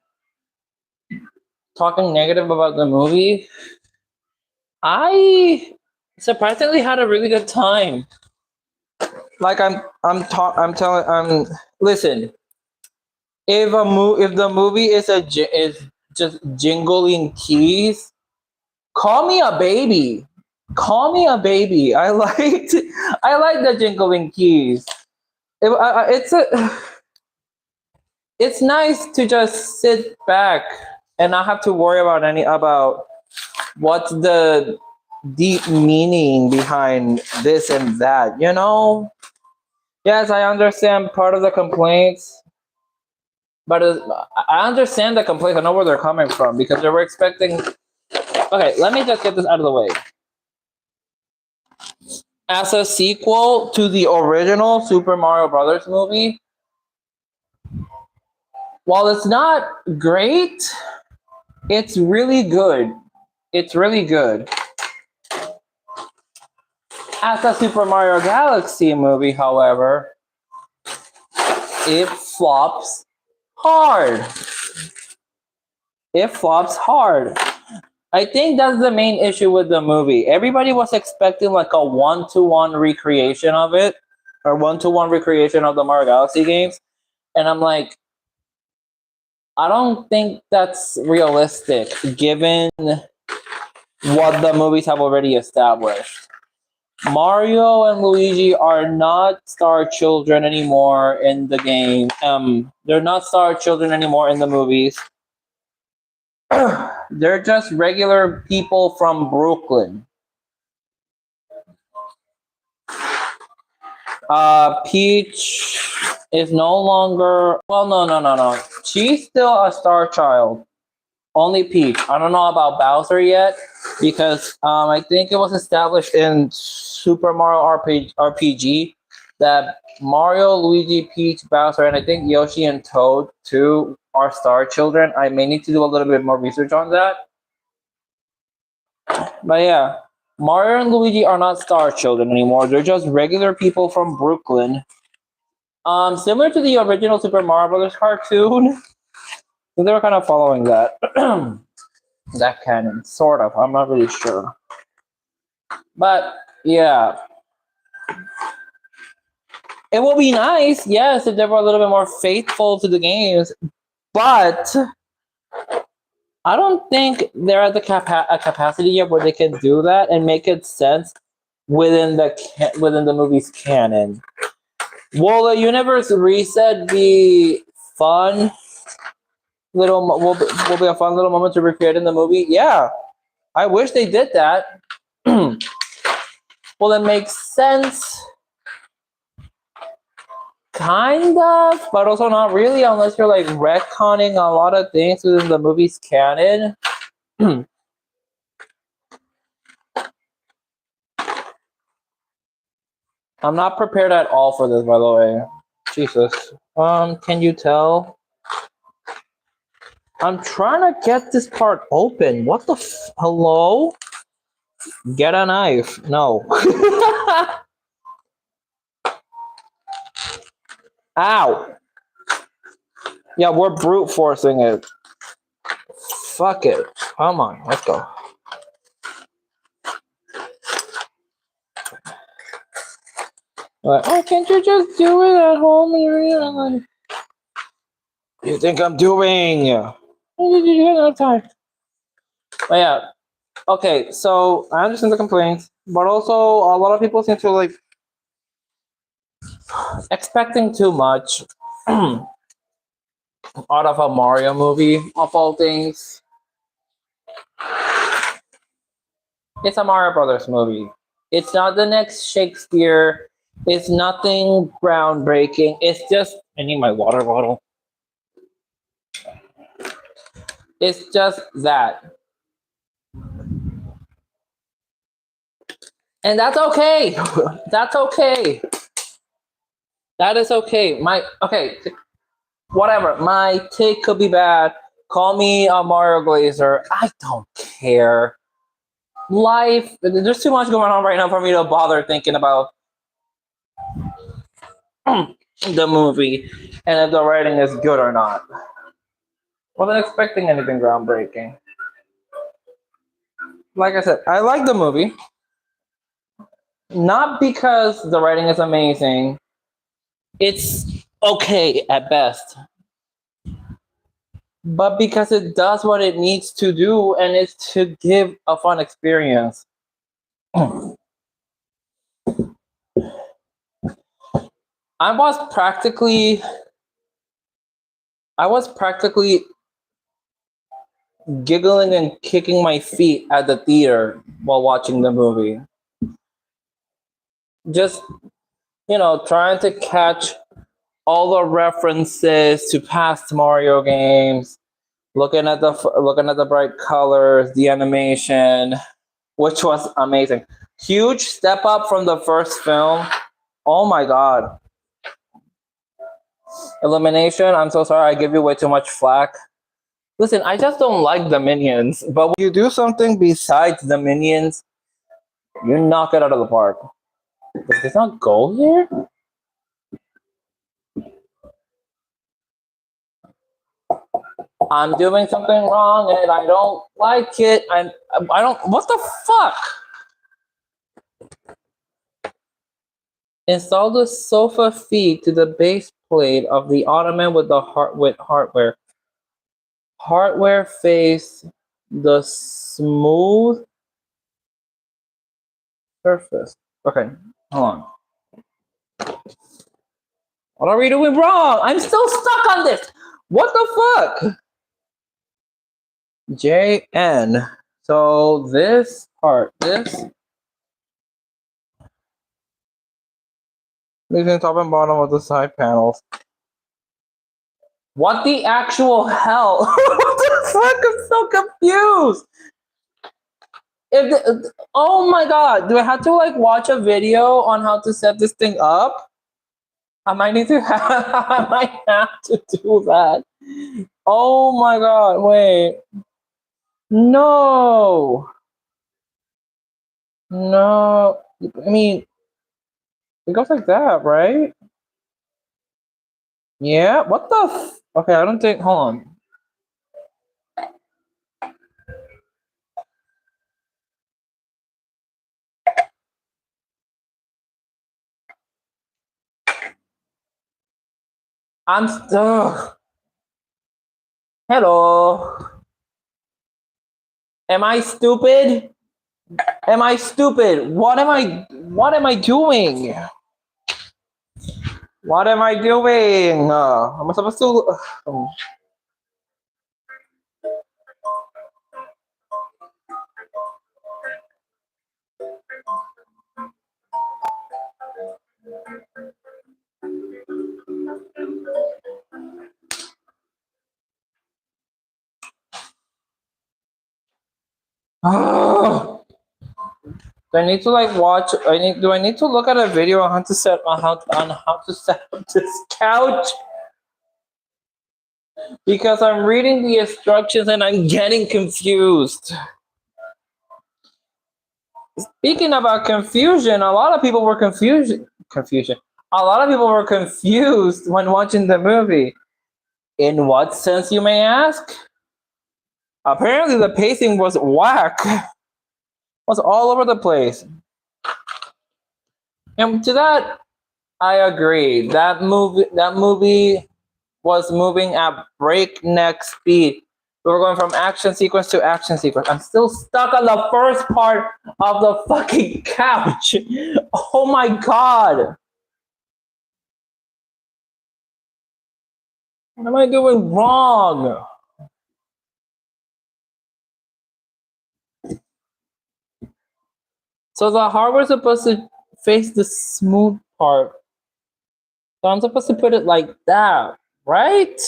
talking negative about the movie, I surprisingly had a really good time. Like listen. If the movie is just jingling keys, call me a baby. Call me a baby. I like the jingling keys. It's nice to just sit back and not have to worry about what's the deep meaning behind this and that. Yes, I understand part of the complaints, but I understand the complaints. I know where they're coming from because they were expecting. Okay, let me just get this out of the way. As a sequel to the original Super Mario Brothers movie, while it's not great, it's really good. It's really good. As a Super Mario Galaxy movie, however, it flops hard. It flops hard. I think that's the main issue with the movie. Everybody was expecting like a one-to-one recreation of it, or one-to-one recreation of the Mario Galaxy games. And I'm like, I don't think that's realistic given what the movies have already established. Mario and Luigi are not star children anymore in the game. They're not star children anymore in the movies. They're just regular people from Brooklyn. Peach is no longer. Well, no. She's still a star child. Only Peach. I don't know about Bowser yet because I think it was established in Super Mario RPG that Mario, Luigi, Peach, Bowser, and I think Yoshi and Toad too are star children. I may need to do a little bit more research on that. But yeah, Mario and Luigi are not star children anymore. They're just regular people from Brooklyn. Similar to the original Super Mario Brothers cartoon. So they were kind of following that. That canon, sort of. I'm not really sure. But yeah. It will be nice, yes, if they were a little bit more faithful to the games. But I don't think they're at the capacity yet where they can do that and make it sense within the movie's canon. Will the universe reset be fun? Will be a fun little moment to recreate in the movie? Yeah, I wish they did that. Well, it makes sense, kind of, but also not really, unless you're like retconning a lot of things within the movie's canon. I'm not prepared at all for this, by the way. Jesus. Can you tell? I'm trying to get this part open. What the hello? Get a knife. No. Ow. Yeah, we're brute forcing it. Fuck it. Come on, let's go. Like, oh, can't you just do it at home? Like, you think I'm doing? You have time. But yeah, okay. So I understand the complaints, but also a lot of people seem to like expecting too much out of a Mario movie. Of all things, it's a Mario Brothers movie. It's not the next Shakespeare. It's nothing groundbreaking. It's just I need my water bottle. It's just that. And that's okay. That's okay. That is okay. My okay, whatever. My take could be bad. Call me a Mario Glazer. I don't care. Life, there's too much going on right now for me to bother thinking about the movie and if the writing is good or not. Wasn't expecting anything groundbreaking. Like I said, I like the movie. Not because the writing is amazing. It's okay at best. But because it does what it needs to do and it's to give a fun experience. I was practically giggling and kicking my feet at the theater while watching the movie. Just, trying to catch all the references to past Mario games, looking at the bright colors, the animation, which was amazing. Huge step up from the first film. Oh my god. Elimination, I'm so sorry, I give you way too much flack. Listen, I just don't like the minions, but when you do something besides the minions, you knock it out of the park. Does this not go here? I'm doing something wrong and I don't like it. I don't. What the fuck? Install the sofa feet to the base plate of the Ottoman with the hardware. Hardware face the smooth surface. Okay, hold on. What are we doing wrong? I'm still stuck on this. What the fuck? JN. So this part, leaving top and bottom of the side panels. What the actual hell? What the fuck? I'm so confused. Oh my god, do I have to like watch a video on how to set this thing up? I might need to I might have to do that. Oh my god, wait. No. No. I mean, it goes like that, right? Yeah. What the okay, I don't think hold on. I'm stuck. Hello. Am I stupid? Am I stupid? What am I doing? What am I doing? Am I supposed to do I need to like watch do I need to look at a video on how to set up this couch? Because I'm reading the instructions and I'm getting confused. Speaking about confusion, a lot of people were confused. Confusion. A lot of people were confused when watching the movie. In what sense, you may ask? Apparently, the pacing was whack. Was all over the place. And to that, I agree. That movie was moving at breakneck speed. We were going from action sequence to action sequence. I'm still stuck on the first part of the fucking couch. Oh my god. What am I doing wrong? So the hardware's supposed to face the smooth part. So I'm supposed to put it like that, right?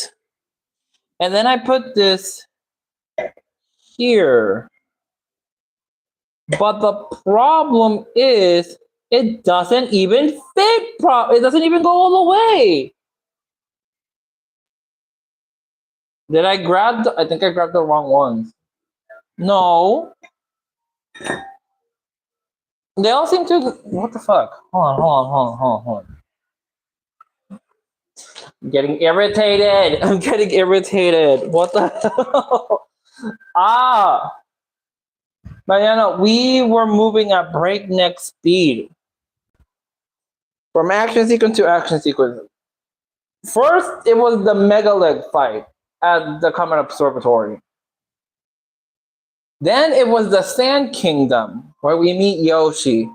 And then I put this here. But the problem is it doesn't even fit. It doesn't even go all the way. Did I grab I think I grabbed the wrong ones. No. They all seem to. What the fuck? Hold on. I'm getting irritated. I'm getting irritated. What the hell? Ah. But yeah, no, we were moving at breakneck speed. From action sequence to action sequence. First, it was the megalith fight at the Comet Observatory. Then it was the Sand Kingdom, where we meet Yoshi.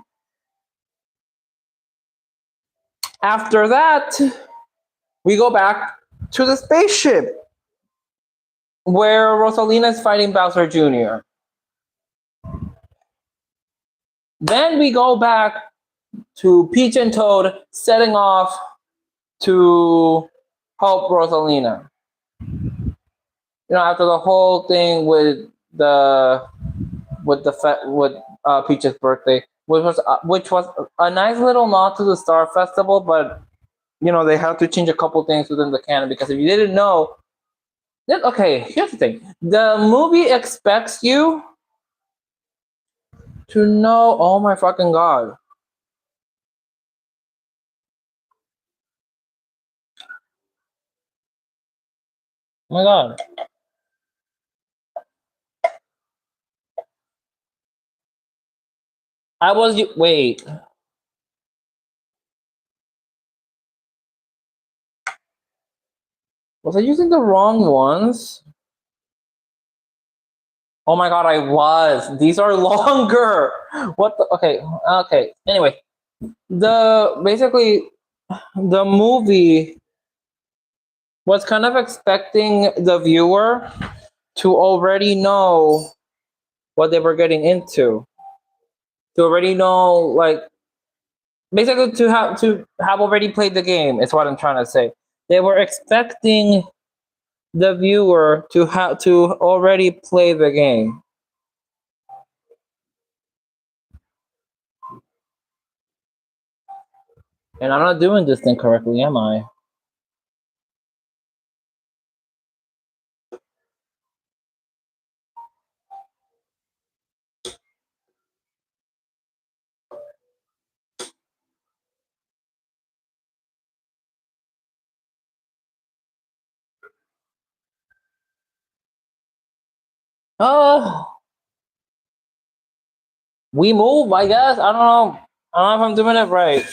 After that, we go back to the spaceship, where Rosalina is fighting Bowser Jr. Then we go back to Peach and Toad setting off to help Rosalina. After the whole thing with Peach's birthday, which was a nice little nod to the Star Festival, but they had to change a couple things within the canon, because if you didn't know, okay, here's the thing: the movie expects you to know. Oh my fucking god! Oh my god! Wait. Was I using the wrong ones? Oh my god, I was. These are longer. What the? Okay. Anyway, basically the movie was kind of expecting the viewer to already know what they were getting into. To already know, like, basically to have already played the game is what I'm trying to say. They were expecting the viewer to have to already play the game. And I'm not doing this thing correctly, am I? Oh, we move, I guess. I don't know. I don't know if I'm doing it right.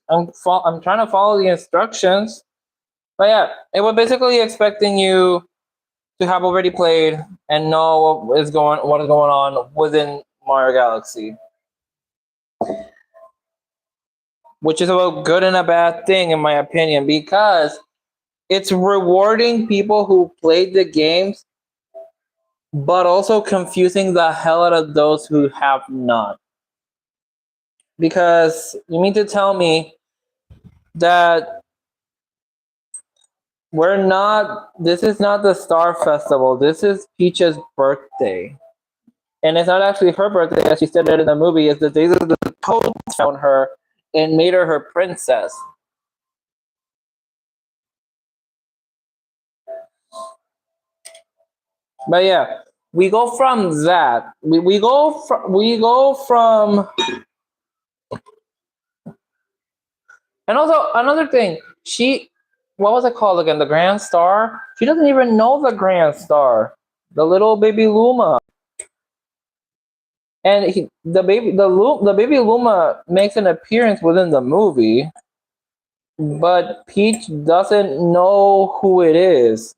I'm trying to follow the instructions. But yeah, it was basically expecting you to have already played and know what is going on within Mario Galaxy. Which is a good and a bad thing, in my opinion, because it's rewarding people who played the games, but also confusing the hell out of those who have not. Because you mean to tell me that this is not the Star Festival, this is Peach's birthday. And it's not actually her birthday, as she said it in the movie, it's the day that the Toads found her and made her princess. But yeah, we go from that. We go from. And also another thing, what was it called again? The Grand Star. She doesn't even know the Grand Star, the little baby Luma. And the baby Luma makes an appearance within the movie. But Peach doesn't know who it is.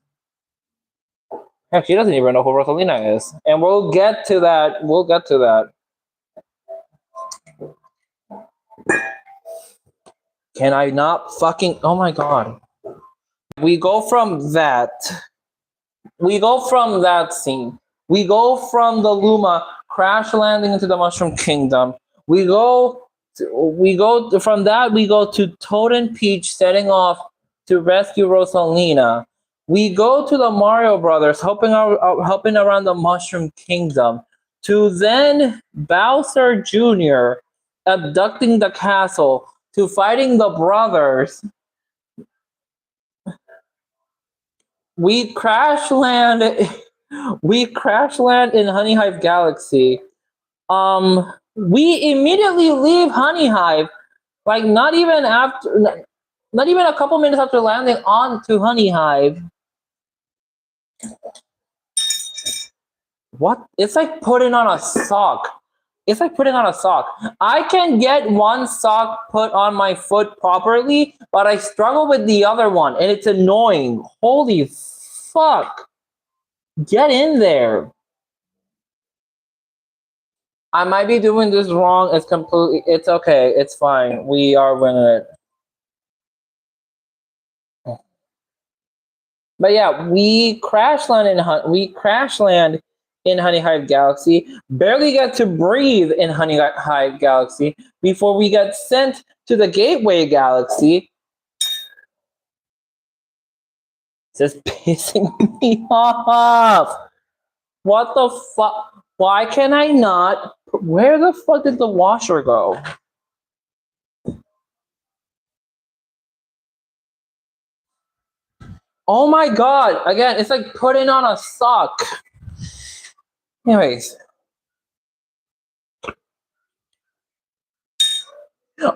Heck, she doesn't even know who Rosalina is. And we'll get to that. We'll get to that. Can I not fucking... Oh my god. We go from that. We go from that scene. We go from the Luma crash landing into the Mushroom Kingdom. From that. We go to Toad and Peach setting off to rescue Rosalina. We go to the Mario Brothers helping around the Mushroom Kingdom. To then Bowser Jr. abducting the castle. To fighting the brothers. We crash land. We crash land in Honey Hive Galaxy. We immediately leave Honey Hive, like not even a couple minutes after landing onto Honey Hive. What? It's like putting on a sock. It's like putting on a sock. I can get one sock put on my foot properly, but I struggle with the other one, and it's annoying. Holy fuck. Get in there. I might be doing this wrong. It's okay. It's fine. We are winning it. But yeah, we crash land in Honey Hive Galaxy. Barely get to breathe in Honey Hive Galaxy before we get sent to the Gateway Galaxy. This is pissing me off. What the fuck? Why can I not? Where the fuck did the washer go? Oh my god! Again, it's like putting on a sock. Anyways.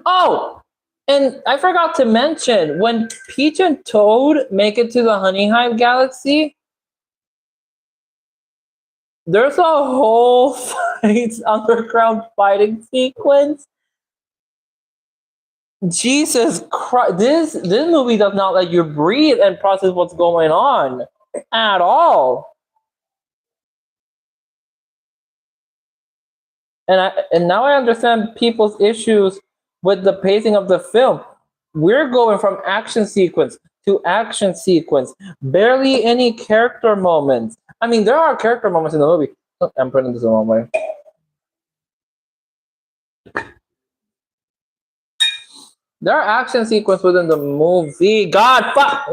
Oh! And I forgot to mention, when Peach and Toad make it to the Honey Hive Galaxy, there's a whole underground fighting sequence. Jesus Christ, this movie does not let you breathe and process what's going on at all. And now I understand people's issues with the pacing of the film. We're going from action sequence to action sequence. Barely any character moments. I mean, there are character moments in the movie. Oh, I'm putting this the wrong way. There are action sequences within the movie. God fuck.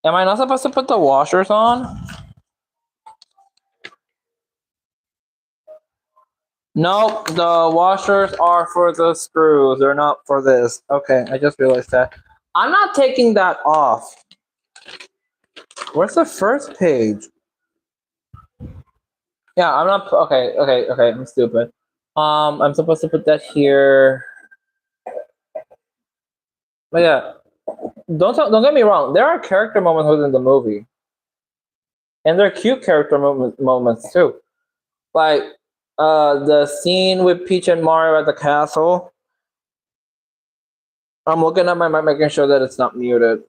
Am I not supposed to put the washers on? Nope, the washers are for the screws. They're not for this. Okay, I just realized that. I'm not taking that off. Where's the first page? Yeah, I'm not. Okay. I'm stupid. I'm supposed to put that here. But yeah, don't get me wrong. There are character moments within the movie, and they're cute character moments too. Like the scene with Peach and Mario at the castle. I'm looking at my mic, making sure that it's not muted.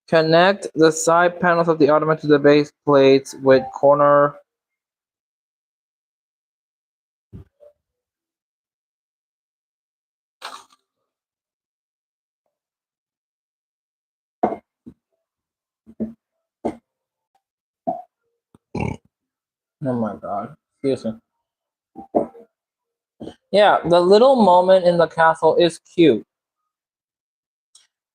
Connect the side panels of the Ottoman to the base plates with corner. Oh my god. Excuse me. Yeah, the little moment in the castle is cute.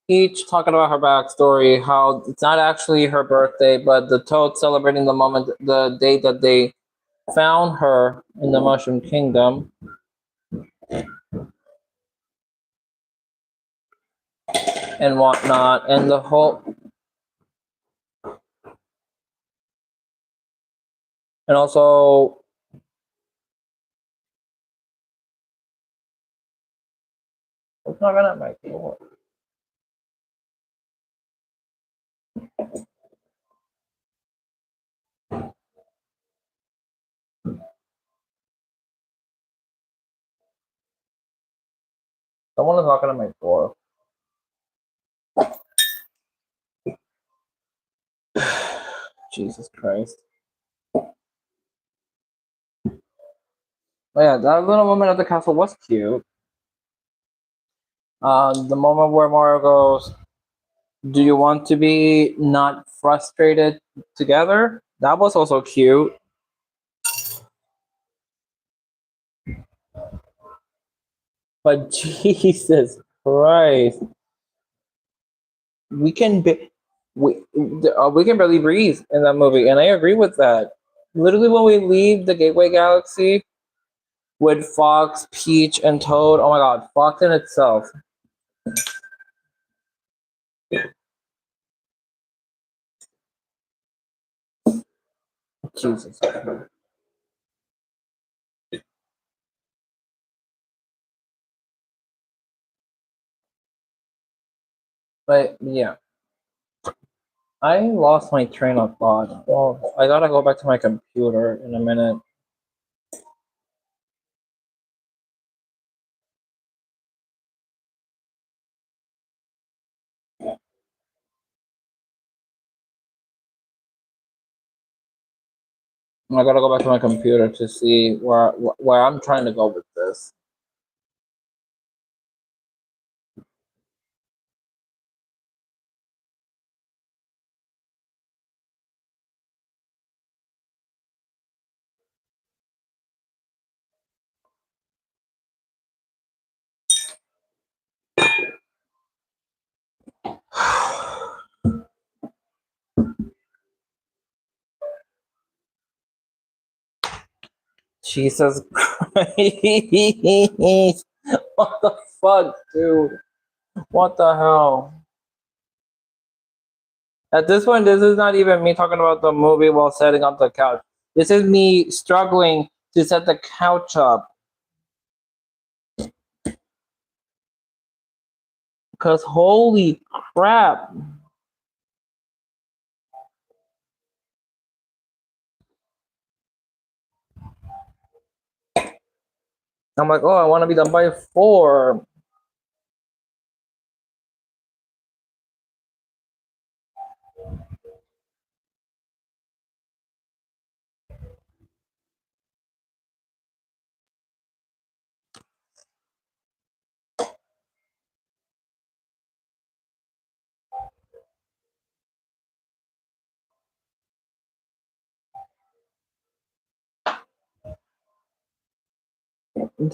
Each talking about her backstory, how it's not actually her birthday, but the Toad celebrating the moment, the day that they found her in the Mushroom Kingdom. And whatnot, and the whole, and also, it's not gonna make it work. Someone is knocking on my door. Jesus Christ. Oh yeah, that little moment at the castle was cute. The moment where Mario goes, "Do you want to be not frustrated together?" That was also cute. But Jesus Christ, we can be, we can barely breathe in that movie, and I agree with that. Literally, when we leave the Gateway Galaxy with Fox, Peach, and Toad, oh my God, Fox in itself. Jesus. But yeah, I lost my train of thought. Well, I gotta go back to my computer in a minute. I gotta go back to my computer to see where I'm trying to go with this. Jesus Christ. What the fuck, dude? What the hell? At this point, this is not even me talking about the movie while setting up the couch. This is me struggling to set the couch up. Because holy crap. I'm like, oh, I want to be done by 4.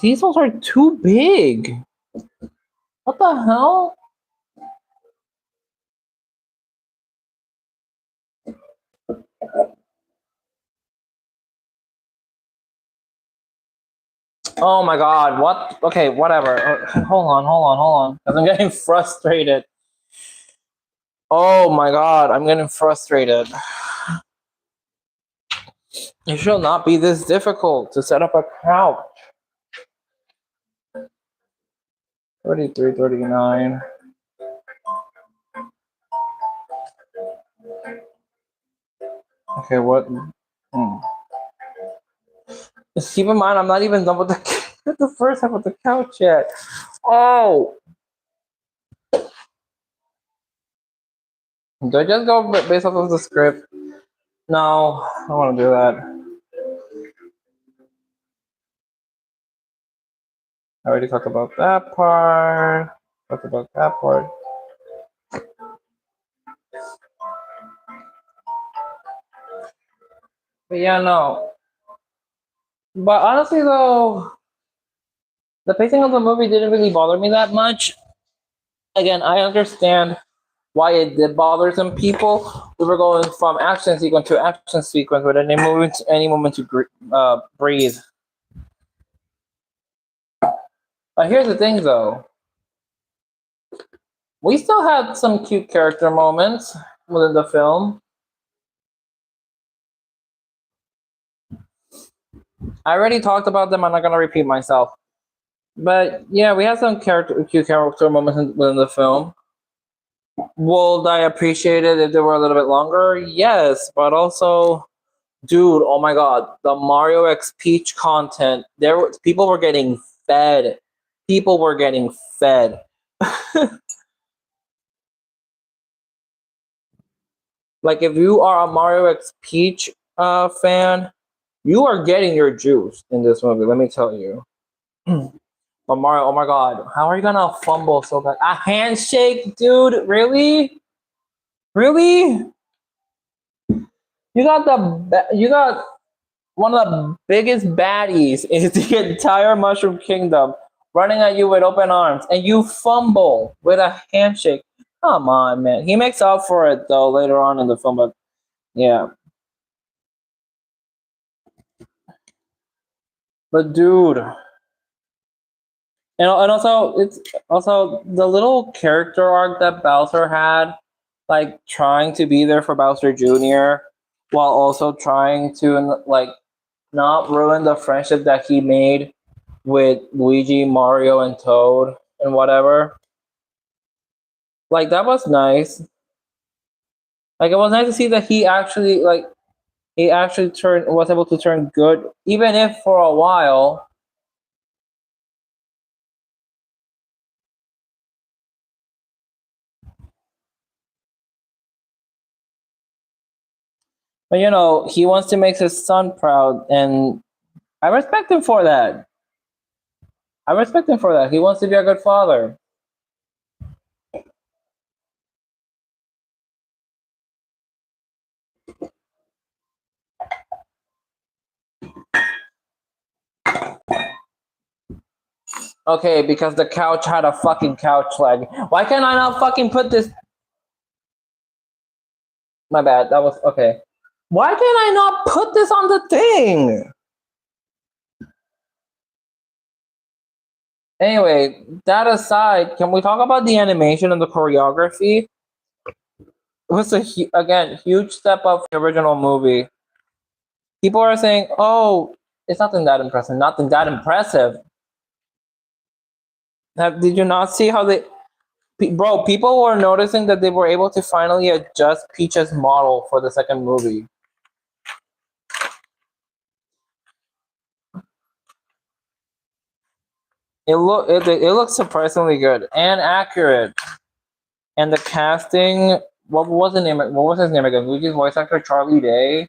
These ones are too big. What the hell? Oh my god, what? Okay, whatever. Hold on. Because I'm getting frustrated. Oh my god, I'm getting frustrated. It should not be this difficult to set up a couch. 33, 39. Okay, what? Hmm. Just keep in mind, I'm not even done with the first half of the couch yet. Oh! Do I just go based off of the script? No, I don't want to do that. I already talked about that part. Talked about that part. But yeah, no. But honestly, though, the pacing of the movie didn't really bother me that much. Again, I understand why it did bother some people. We were going from action sequence to action sequence with any moment to breathe. But here's the thing, though. We still had some cute character moments within the film. I already talked about them. I'm not gonna repeat myself. But yeah, we had some cute character moments within the film. Would I appreciate it if they were a little bit longer? Yes, but also, dude, oh my god, the Mario X Peach content. People were getting fed. People were getting fed. Like if you are a Mario X Peach fan, you are getting your juice in this movie. Let me tell you. But Mario, oh my god, how are you gonna fumble so bad? A handshake, dude? Really? Really? You got one of the biggest baddies in the entire Mushroom Kingdom running at you with open arms, and you fumble with a handshake. Come on, man. He makes up for it though later on in the film, but yeah. But dude, and also it's also the little character arc that Bowser had, like trying to be there for Bowser Jr. while also trying to like not ruin the friendship that he made with Luigi, Mario, and Toad and whatever. Like that was nice. Like it was nice to see that he actually turned was able to turn good, even if for a while. But you know, he wants to make his son proud, and I respect him for that. I respect him for that. He wants to be a good father. Okay, because the couch had a fucking couch leg. Why can't I not fucking put this? My bad. That was okay. Why can I not put this on the thing? Anyway, that aside, can we talk about the animation and the choreography? It was again huge step up from the original movie. People are saying, "Oh, it's nothing that impressive. Nothing that impressive." Did you not see how bro? People were noticing that they were able to finally adjust Peach's model for the second movie. It looks surprisingly good and accurate. And the casting, what was the name? What was his name again? Luigi's voice actor Charlie Day.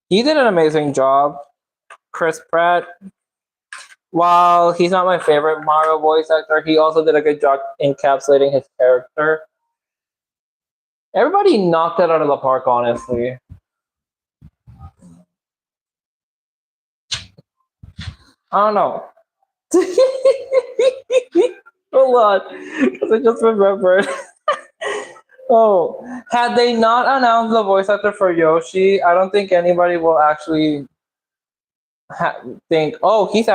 He did an amazing job. Chris Pratt, while he's not my favorite Mario voice actor, he also did a good job encapsulating his character. Everybody knocked it out of the park, honestly. I don't know. Hold on, because I just remembered. Oh, had they not announced the voice actor for Yoshi, I don't think anybody will actually think, oh, he's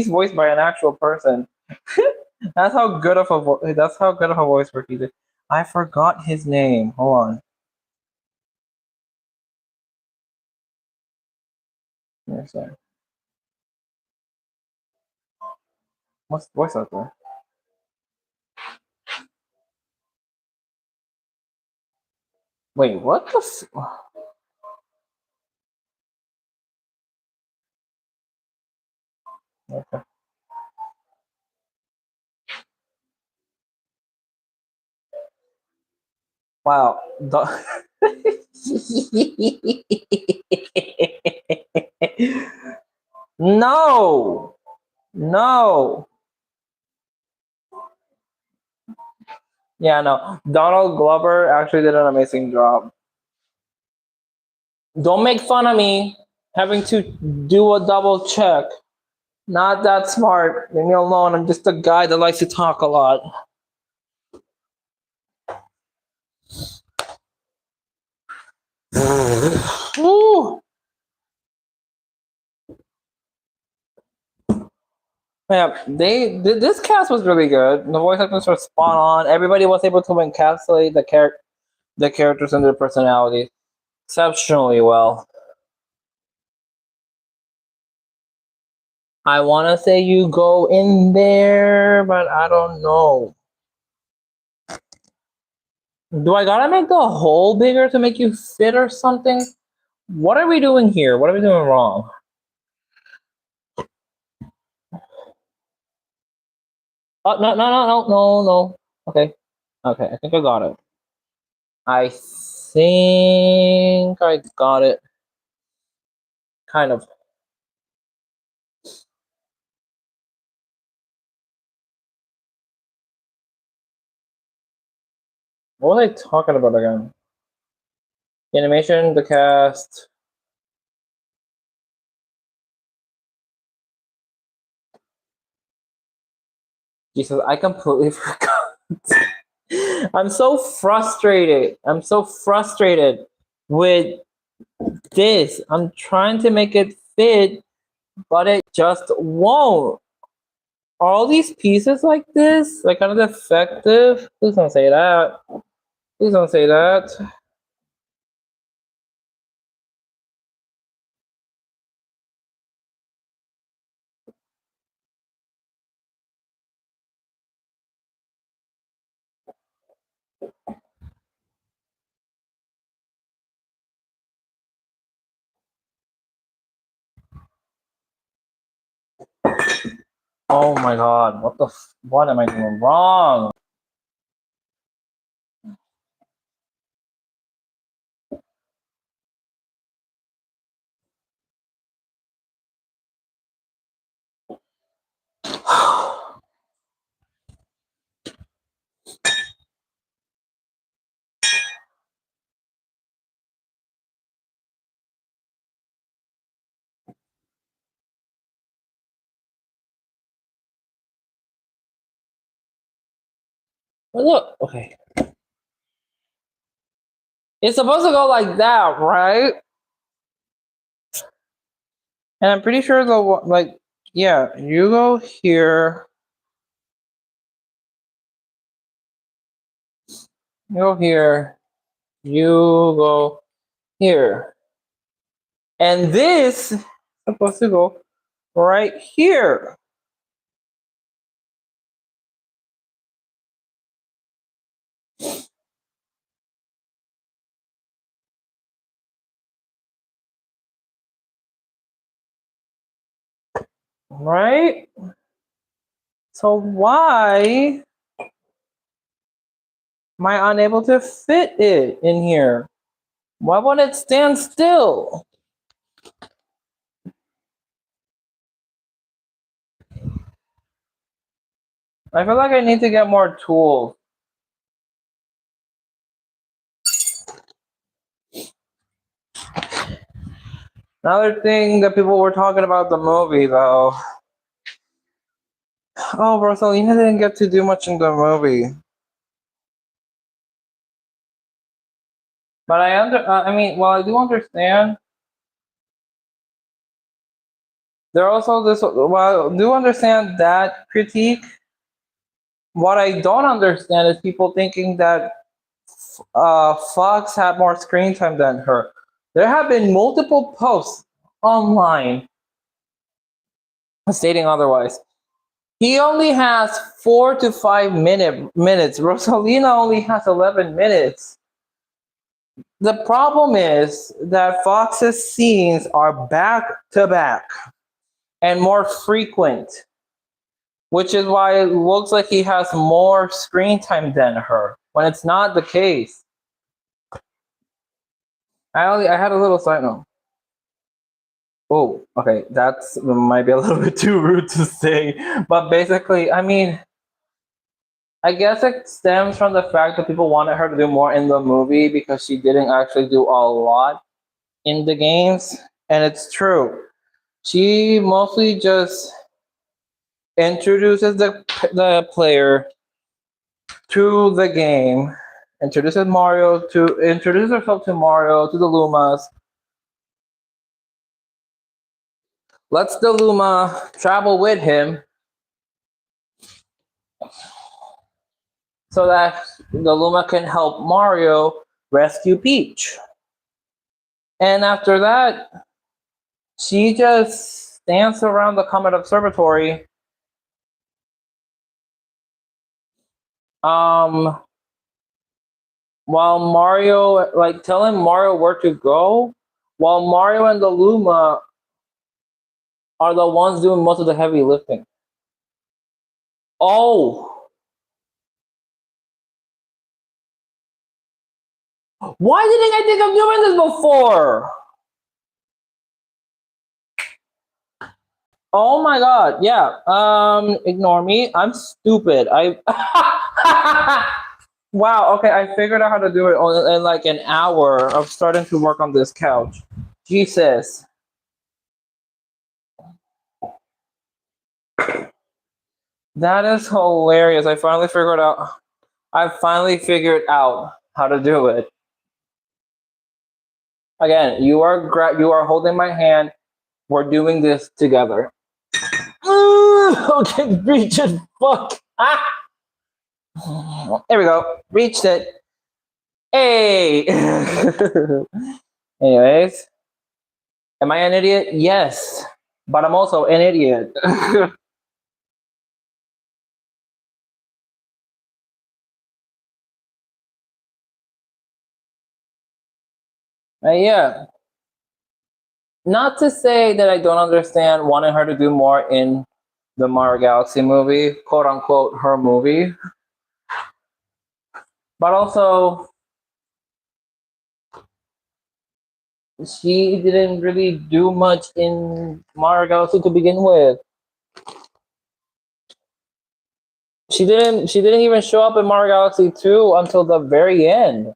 voiced by an actual person. That's how good of a voice work he did. I forgot his name. Hold on. Yes, what's the voice actor? Wait, what the? Okay. Wow. No, no. Yeah, no. Donald Glover actually did an amazing job. Don't make fun of me having to do a double check. Not that smart. Leave me alone. I'm just a guy that likes to talk a lot. Woo. Yeah, this cast was really good. The voice actors were spot on. Everybody was able to encapsulate the characters and their personalities exceptionally well. I want to say you go in there, but I don't know. Do I gotta make the hole bigger to make you fit or something? What are we doing here? What are we doing wrong? Oh, no, no, no, no, no, no. Okay. Okay, I think I got it. I think I got it. Kind of. What was I talking about again? The animation, the cast. Jesus, I completely forgot. I'm so frustrated. I'm so frustrated with this. I'm trying to make it fit, but it just won't. Are all these pieces like this? Like kind of defective? Please don't say that. Please don't say that. Oh my god, what am I doing wrong? But look, okay. It's supposed to go like that, right? And I'm pretty sure like, yeah, you go here, you go here, you go here. And this is supposed to go right here. Right? So why am I unable to fit it in here? Why won't it stand still? I feel like I need to get more tools. Another thing that people were talking about the movie though. Oh, Rosalina didn't get to do much in the movie. But I mean, well, I do understand. There also this, well, I do understand that critique. What I don't understand is people thinking that Fox had more screen time than her. There have been multiple posts online stating otherwise. He only has 4 to 5 minutes. Rosalina only has 11 minutes. The problem is that Fox's scenes are back to back and more frequent, which is why it looks like he has more screen time than her, when it's not the case. I had a little side note. Oh, okay, that's might be a little bit too rude to say, but basically, I mean, I guess it stems from the fact that people wanted her to do more in the movie because she didn't actually do a lot in the games, and it's true. She mostly just introduces the player to the game, introduces herself to Mario, to the Lumas, lets the Luma travel with him so that the Luma can help Mario rescue Peach. And after that, she just stands around the Comet Observatory, um, while Mario, like telling Mario where to go, while Mario and the Luma are the ones doing most of the heavy lifting. Oh, why didn't I think of doing this before? Oh my god, yeah. Ignore me. I'm stupid. I wow, okay, I figured out how to do it in like an hour of starting to work on this couch. Jesus. That is hilarious. I finally figured out how to do it. Again, you are holding my hand. We're doing this together. Okay, reach it. Fuck. Ah. There we go. Reached it. Hey. Anyways, am I an idiot? Yes, but I'm also an idiot. Yeah. Not to say that I don't understand wanting her to do more in the Mario Galaxy movie, quote unquote, her movie, but also she didn't really do much in Mario Galaxy to begin with. She didn't even show up in Mario Galaxy 2 until the very end.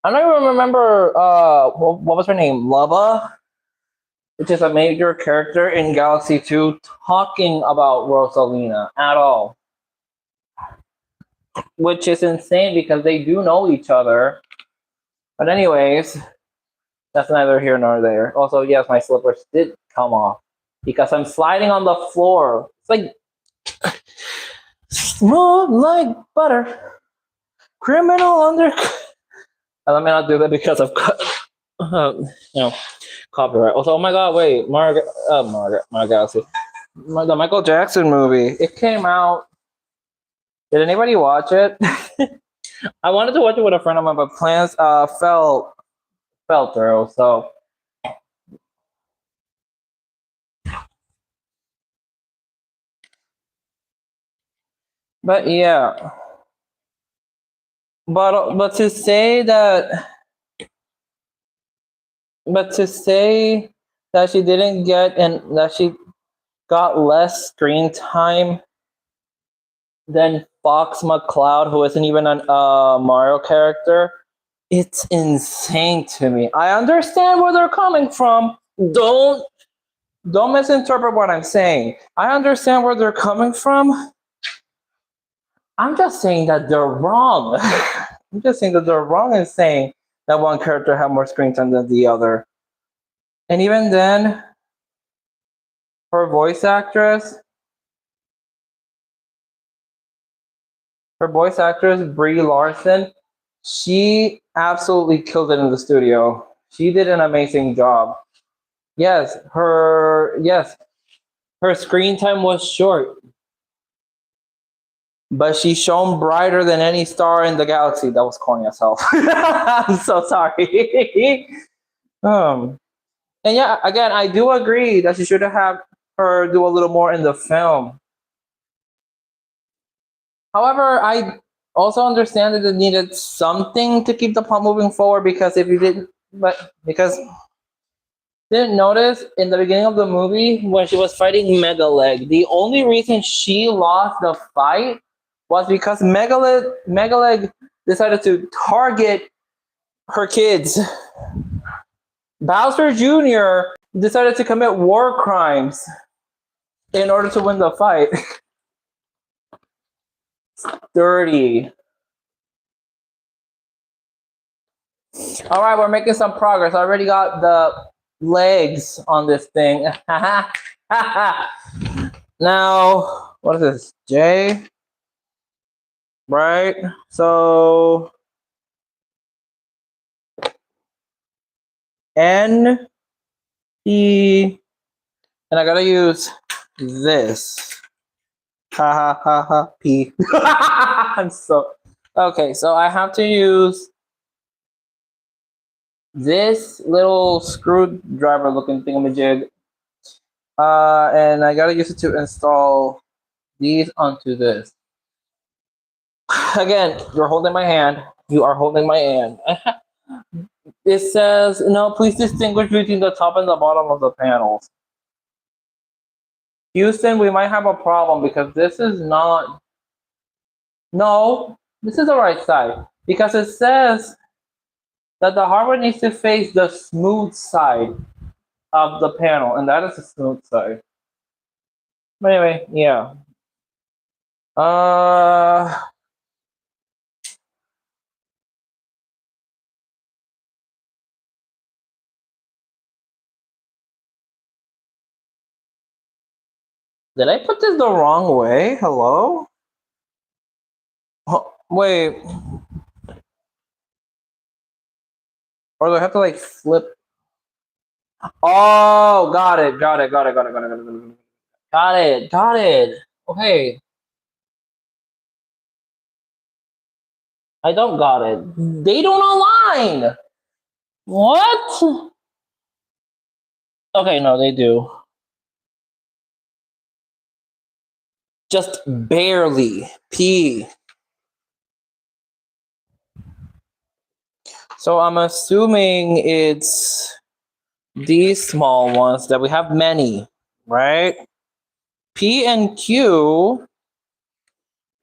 I don't even remember what was her name? Lava, which is a major character in Galaxy 2, talking about Rosalina at all. Which is insane because they do know each other. But anyways, that's neither here nor there. Also, yes, my slippers did come off because I'm sliding on the floor. It's like smooth like butter, criminal under. Let me not do that because of you know, copyright. Also, oh my god, wait, Mario Galaxy, the Michael Jackson movie. It came out. Did anybody watch it? I wanted to watch it with a friend of mine, but plans fell through. So, but yeah, but to say that, but to say that she didn't get and that she got less screen time than Fox McCloud, who isn't even a Mario character, it's insane to me. I understand where they're coming from. Don't misinterpret what I'm saying. I understand where they're coming from. I'm just saying that they're wrong. I'm just saying that they're wrong in saying that one character had more screen time than the other. And even then, her voice actress, Brie Larson, she absolutely killed it in the studio. She did an amazing job. Her screen time was short, but she shone brighter than any star in the galaxy. That was corny as hell. I'm so sorry. um, and yeah, again, I do agree that she should have her do a little more in the film. However, I also understand that it needed something to keep the plot moving forward because if you didn't, but because didn't notice in the beginning of the movie when she was fighting Megaleg, the only reason she lost the fight was because Megaleg decided to target her kids. Bowser Jr. decided to commit war crimes in order to win the fight. Dirty. All right, we're making some progress. I already got the legs on this thing. Now, what is this? J? Right? So, N, P, and I gotta use this. Ha ha ha ha, P. I'm so okay. So I have to use this little screwdriver looking thingamajig, and I gotta use it to install these onto this. Again, you're holding my hand. You are holding my hand. It says, no, please distinguish between the top and the bottom of the panels. Houston, we might have a problem because this is not. No, this is the right side. Because it says that the hardware needs to face the smooth side of the panel, and that is the smooth side. But anyway, yeah. Did I put this the wrong way? Hello? Wait. Or do I have to like flip? Oh, got it, got it, got it, got it, got it, got it, got it. Got it, got it. Okay. I don't got it. They don't align. What? Okay, no, they do. Just barely. P. So I'm assuming it's these small ones that we have many, right? P and Q.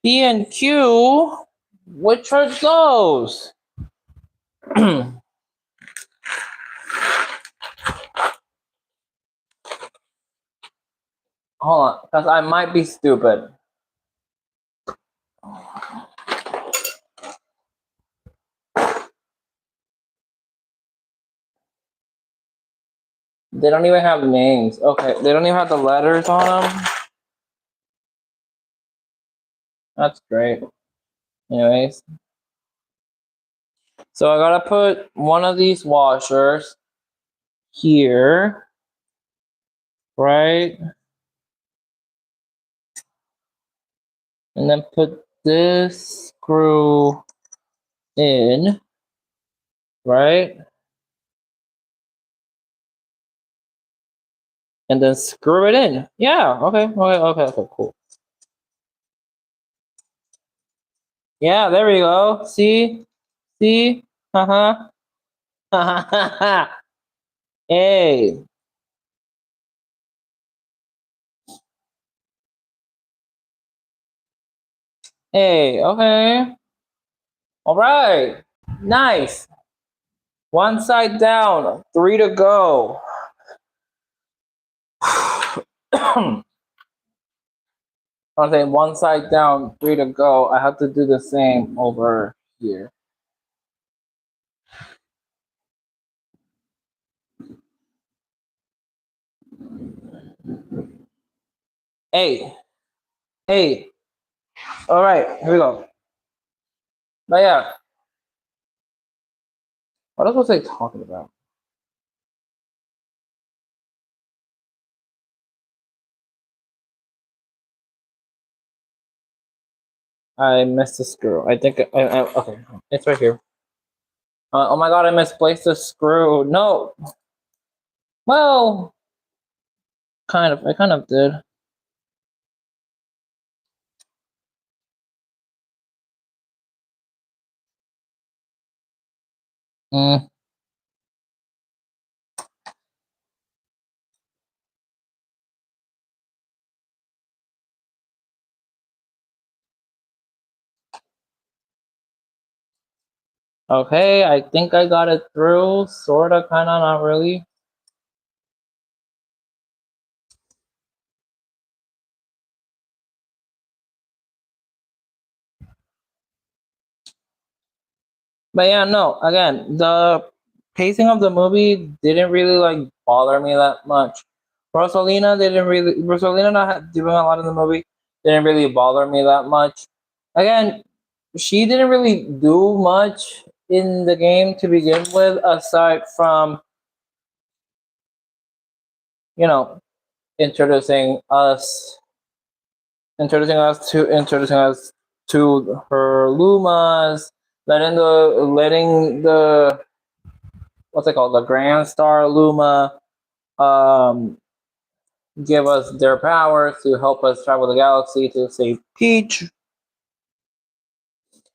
P and Q. Which are those? Hold on, because I might be stupid. They don't even have names. Okay, they don't even have the letters on them. That's great. Anyways. So I gotta put one of these washers here, right? And then put this screw in, right? And then screw it in. Yeah, okay, cool. Yeah, there we go. See? See? Uh-huh. Hey. Hey, okay. All right. Nice. One side down, 3 to go. I'm saying one side down, 3 to go. I have to do the same over here. Hey. Hey. All right, here we go. But yeah. What else was I talking about? I missed the screw. I think okay, it's right here. Oh my god, I misplaced the screw. No. Well, kind of. I kind of did. Mm. Okay, I think I got it through. Sorta, kinda, not really. But yeah, no. Again, the pacing of the movie didn't really like bother me that much. Rosalina not doing a lot in the movie didn't really bother me that much. Again, she didn't really do much in the game to begin with, aside from you know introducing us introducing us to her Lumas, letting the what's it called, the Grand Star Luma, um, give us their powers to help us travel the galaxy to save Peach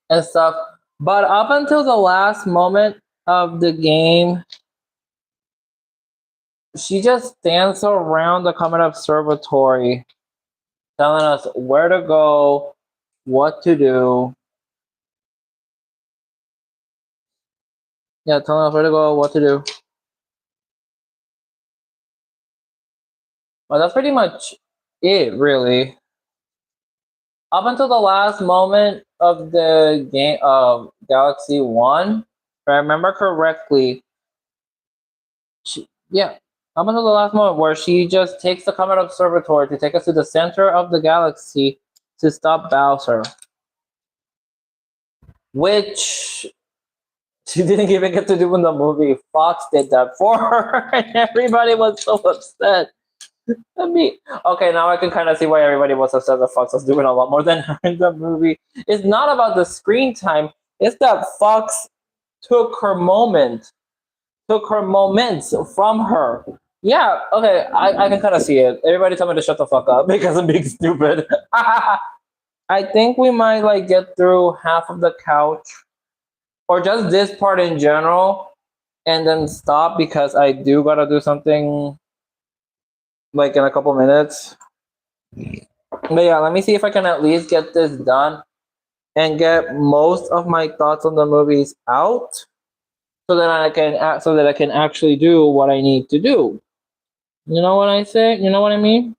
and stuff. But up until the last moment of the game, she just stands around the Comet Observatory, telling us where to go, what to do. Yeah, telling us where to go, what to do. Well, that's pretty much it, really. Up until the last moment of the game of Galaxy One, if I remember correctly, yeah, up until the last moment where she just takes the Comet Observatory to take us to the center of the galaxy to stop Bowser, which she didn't even get to do in the movie. Fox did that for her, and everybody was so upset. I mean, okay, now I can kind of see why everybody was upset that Fox was doing a lot more than her in the movie. It's not about the screen time. It's that Fox took her moment, took her moments from her. Yeah, okay, I can kind of see it. Everybody tell me to shut the fuck up because I'm being stupid. I think we might like get through half of the couch or just this part in general and then stop because I do gotta do something like in a couple minutes. But yeah, let me see if I can at least get this done and get most of my thoughts on the movies out so that I can actually do what I need to do. You know what I say? You know what I mean?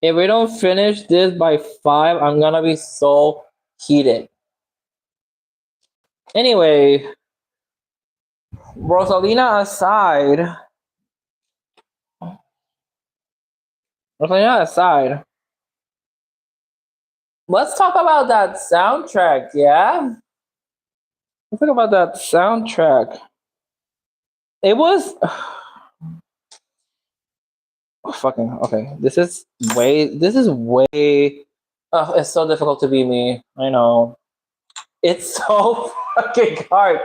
If we don't finish this by 5, I'm gonna be so heated. Anyway, Rosalina aside, Rosalina aside, let's talk about that soundtrack, yeah? Let's talk about that soundtrack. It was fucking okay. This is way it's so difficult to be me. I know. It's so fucking hard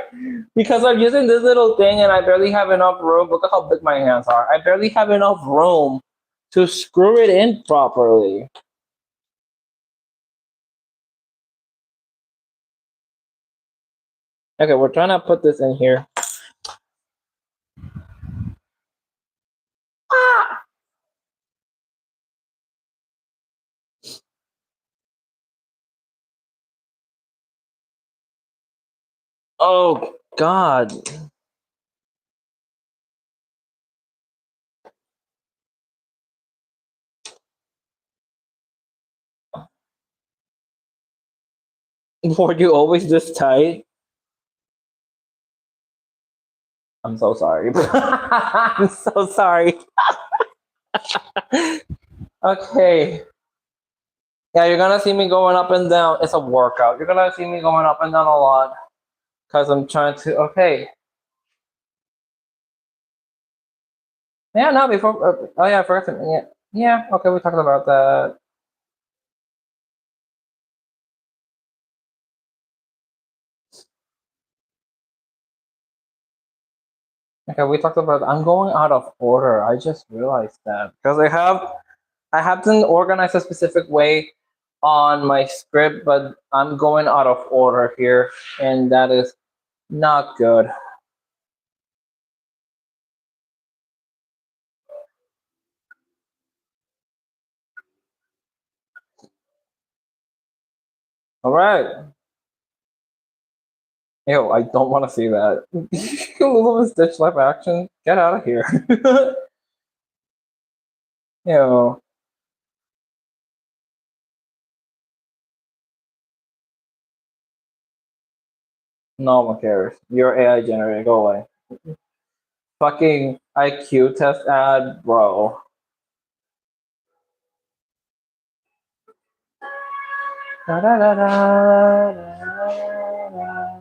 because I'm using this little thing and I barely have enough room. Look at how big my hands are. I barely have enough room to screw it in properly. Okay, we're trying to put this in here. Ah! Oh God. Were you always this tight? I'm so sorry. I'm so sorry. Okay. Yeah, you're gonna see me going up and down. It's a workout. You're gonna see me going up and down a lot because I'm trying to. Okay. Yeah, no, before. Oh, yeah, first. Yeah. Yeah, okay, we talked about that. Okay, we talked about. I'm going out of order. I just realized that because I have to organize a specific way on my script, but I'm going out of order here, and that is not good. All right. Ew, I don't want to see that. Little Miss Stitch live action. Get out of here. Ew. No one cares. You're AI generated. Go away. Fucking IQ test ad, bro. Da, da, da, da, da, da.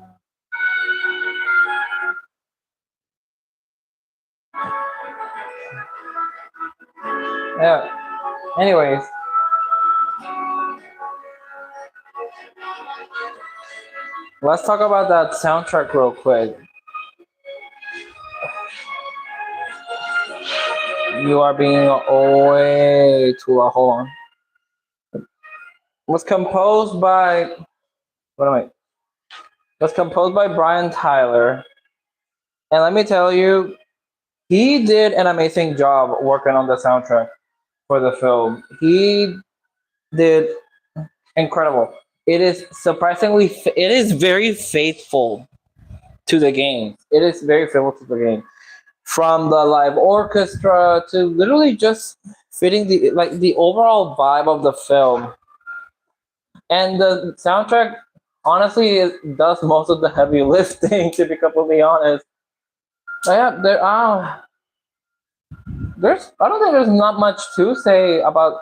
Yeah. Anyways, Let's talk about that soundtrack real quick. You are being way too loud. Hold on. Was composed by what am I? Was composed by Brian Tyler, and let me tell you, he did an amazing job working on the soundtrack for the film. He did incredible. It is surprisingly, it is very faithful to the game. It is very faithful to the game. From the live orchestra to literally just fitting the overall vibe of the film. And the soundtrack honestly does most of the heavy lifting, to be completely honest. But yeah, there's I don't think there's not much to say about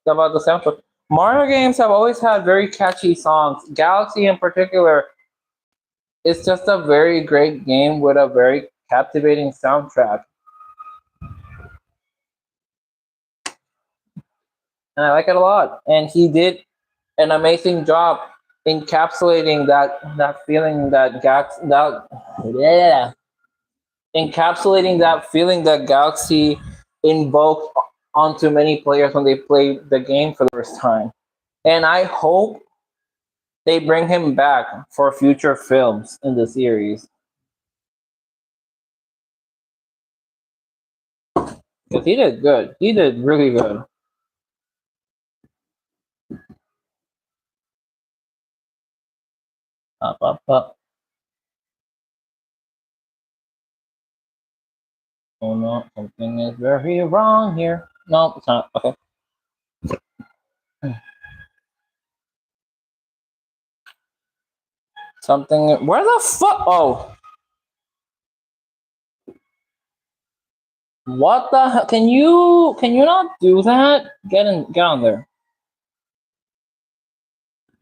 the soundtrack. Mario games have always had very catchy songs. Galaxy in particular is just a very great game with a very captivating soundtrack. And I like it a lot. And he did an amazing job encapsulating that feeling that Gax that yeah encapsulating that feeling that Galaxy invoked onto many players when they played the game for the first time. And I hope they bring him back for future films in the series. Because he did good. He did really good. Up, up, up. Oh no, something is very wrong here. No, it's not. Okay. Something. Where the fuck? Oh. What the hell? Can you not do that? Get on there.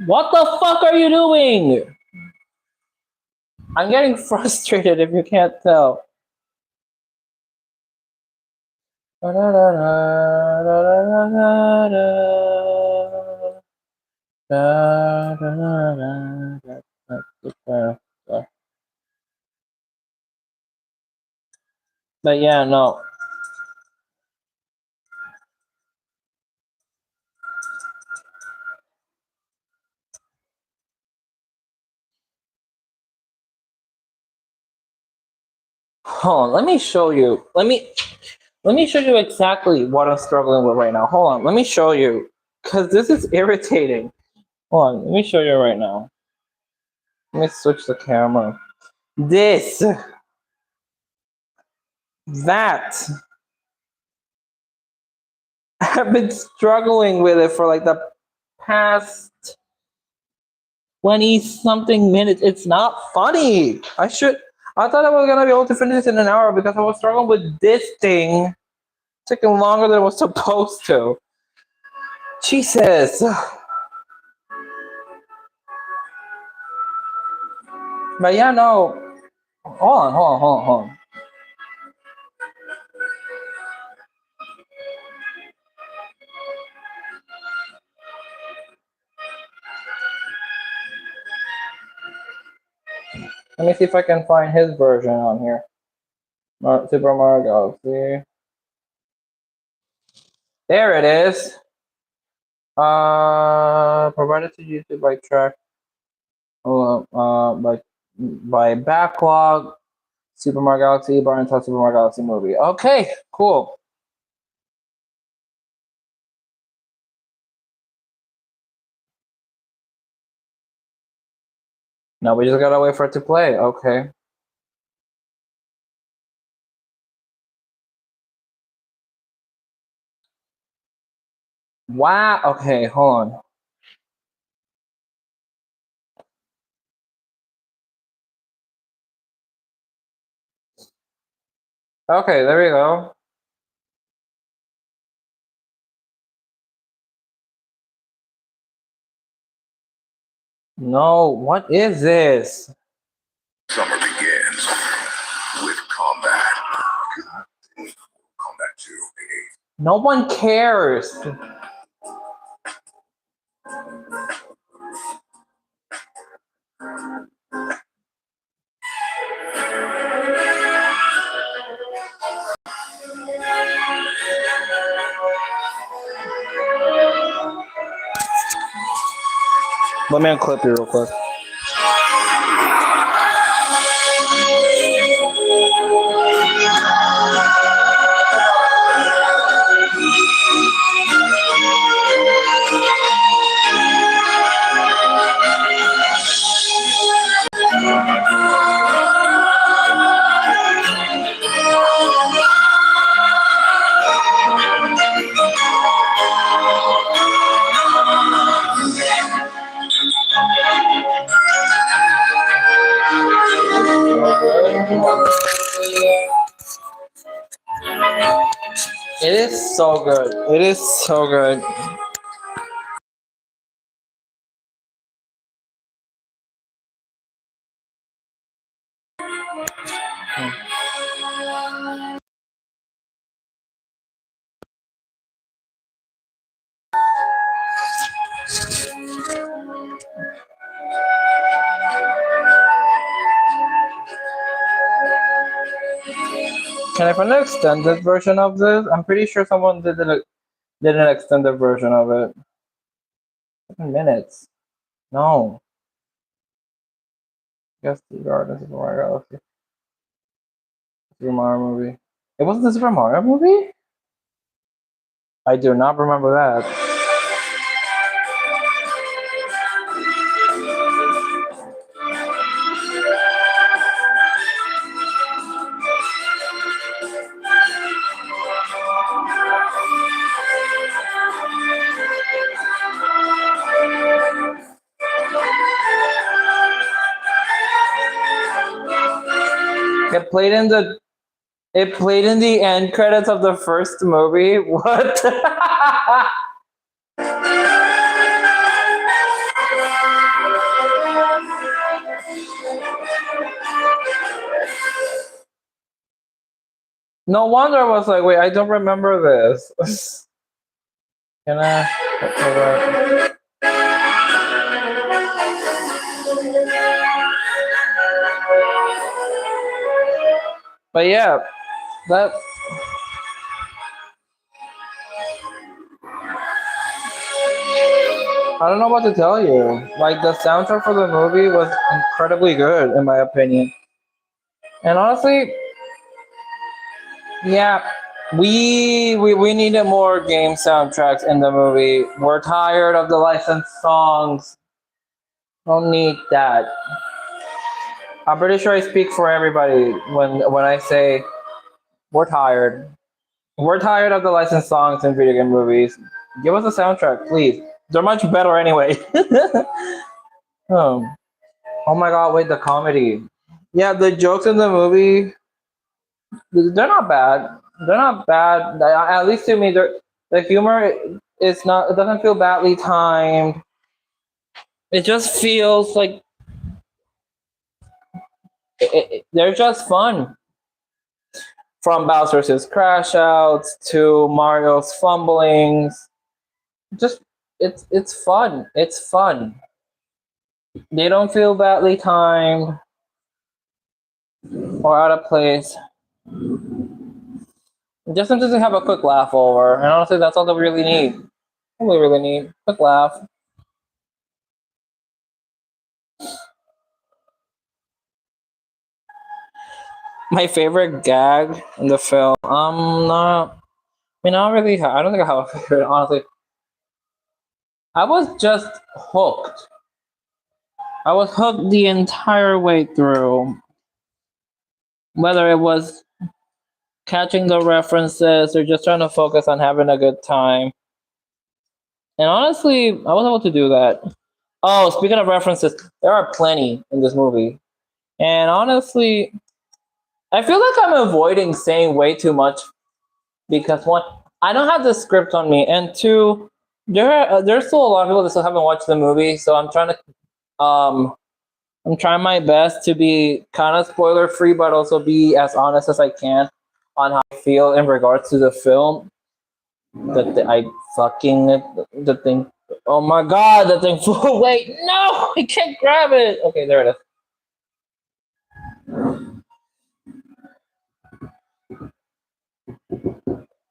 What the fuck are you doing? I'm getting frustrated if you can't tell. But yeah, no. Hold on, let me show you. Let me show you exactly what I'm struggling with right now. Hold on, let me show you. Cause this is irritating. Hold on, let me show you right now. Let me switch the camera. This, that. I've been struggling with it for like the past 20 something minutes. It's not funny. I thought I was gonna be able to finish it in an hour because I was struggling with this thing taking longer than it was supposed to. Jesus. But yeah, no. Hold on. Let me see if I can find his version on here. Super Mario Galaxy. There it is. Provided to YouTube by track. By backlog. Super Mario Galaxy, Brian Tyler Super Mario Galaxy movie. Okay, cool. Now we just gotta wait for it to play. Okay. Wow. Okay, hold on. Okay, there we go. No, what is this? Summer begins with combat. Combat 2. No one cares. Let me unclip you real quick. It is so good. It is so good. Can I find an extended version of this? I'm pretty sure someone did an extended version of it. 7 minutes. No. Guess the Gardens of the Mario Galaxy. Super Mario movie. It wasn't the Super Mario movie? I do not remember that. It played in the end credits of the first movie. What? No wonder I was like, wait, I don't remember this. Can I? But yeah, that. I don't know what to tell you. Like the soundtrack for the movie was incredibly good, in my opinion. And honestly, yeah, we needed more game soundtracks in the movie. We're tired of the licensed songs. Don't need that. I'm pretty sure I speak for everybody when I say we're tired. We're tired of the licensed songs in video game movies. Give us a soundtrack, please. They're much better anyway. Oh my god, wait, the comedy. Yeah, the jokes in the movie, they're not bad. They're not bad. At least to me, the humor is not. It doesn't feel badly timed. It just feels like they're just fun. From Bowser's crash outs to Mario's fumblings, just it's fun. It's fun. They don't feel badly timed or out of place. Just something to have a quick laugh over. And honestly, that's all that we really need. All we really need. Quick laugh. My favorite gag in the film. Not. I mean, not really. I don't think I have a favorite. Honestly, I was just hooked. I was hooked the entire way through. Whether it was catching the references or just trying to focus on having a good time. And honestly, I was able to do that. Oh, speaking of references, there are plenty in this movie. And honestly, I feel like I'm avoiding saying way too much because one, I don't have the script on me, and two, there's still a lot of people that still haven't watched the movie, so I'm trying my best to be kind of spoiler free, but also be as honest as I can on how I feel in regards to the film. I fucking the thing. Oh my god, the thing flew. Wait, no, I can't grab it. Okay, there it is.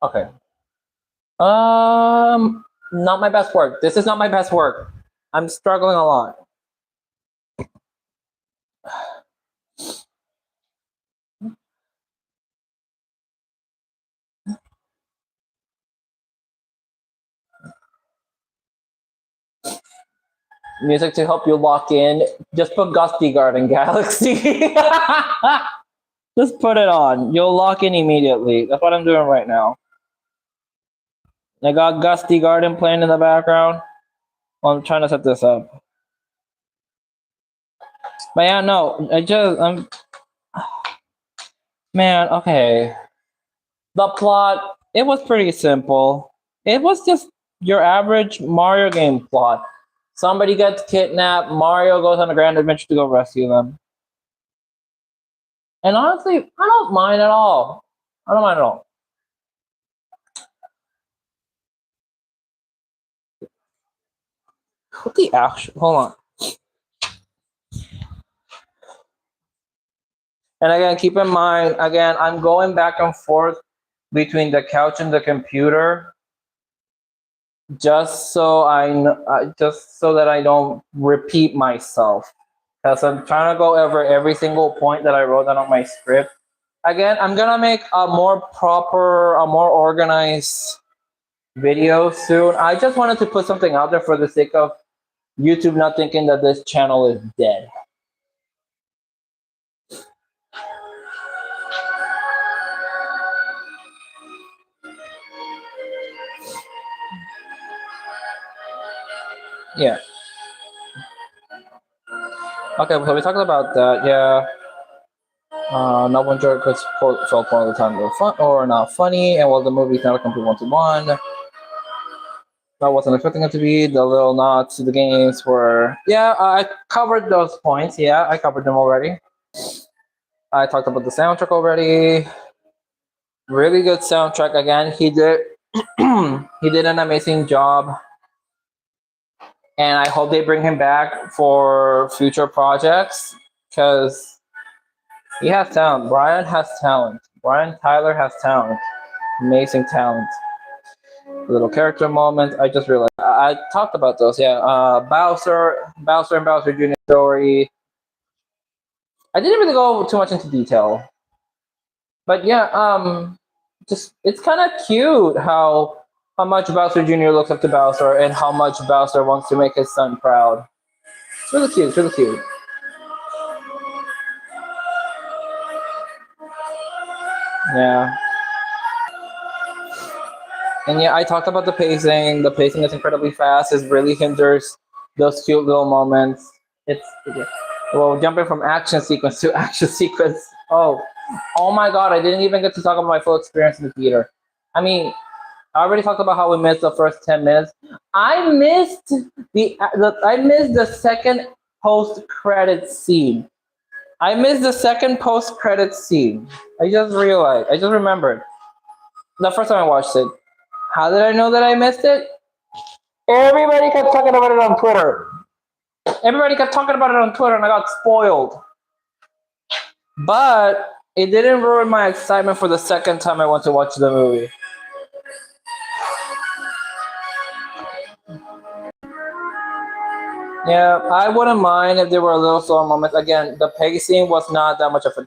Okay. Not my best work. This is not my best work. I'm struggling a lot. Music to help you lock in. Just put Gusty Garden Galaxy. Just put it on. You'll lock in immediately. That's what I'm doing right now. I got Gusty Garden playing in the background. I'm trying to set this up. But yeah, no, man, okay. The plot, it was pretty simple. It was just your average Mario game plot. Somebody gets kidnapped, Mario goes on a grand adventure to go rescue them. And honestly, I don't mind at all. I don't mind at all. What the actual? Hold on. And again, keep in mind, again, I'm going back and forth between the couch and the computer, just so just so that I don't repeat myself. Because I'm trying to go over every single point that I wrote down on my script. Again, I'm gonna make a more proper, a more organized video soon. I just wanted to put something out there for the sake of YouTube not thinking that this channel is dead. Yeah. Okay, so we talked about that. Yeah. Not one joke felt one of the time were fun or not funny, and while the movie's not a complete 1-to-1, I wasn't expecting it to be. The little nods to the games were, yeah, I covered those points. Yeah, I covered them already. I talked about the soundtrack already. Really good soundtrack. Again, he did he did an amazing job, and I hope they bring him back for future projects because he has talent. Brian has talent. Brian Tyler has talent. Amazing talent. Little character moment. I just realized I talked about those. Yeah, Bowser and Bowser Jr. story. I didn't really go too much into detail, but yeah, just it's kind of cute how much Bowser Jr. looks up to Bowser and how much Bowser wants to make his son proud. It's really cute. It's really cute. Yeah. And yeah, I talked about the pacing. The pacing is incredibly fast. It really hinders those cute little moments. It's well, jumping from action sequence to action sequence. Oh my God! I didn't even get to talk about my full experience in the theater. I mean, I already talked about how we missed the first 10 minutes. I missed I missed the second post credit scene. I missed the second post credit scene. I just realized. I just remembered the first time I watched it. How did I know that I missed it? Everybody kept talking about it on Twitter. Everybody kept talking about it on Twitter, and I got spoiled. But it didn't ruin my excitement for the second time I went to watch the movie. Yeah, I wouldn't mind if there were a little slower moments. Again, the pacing was not that much of a.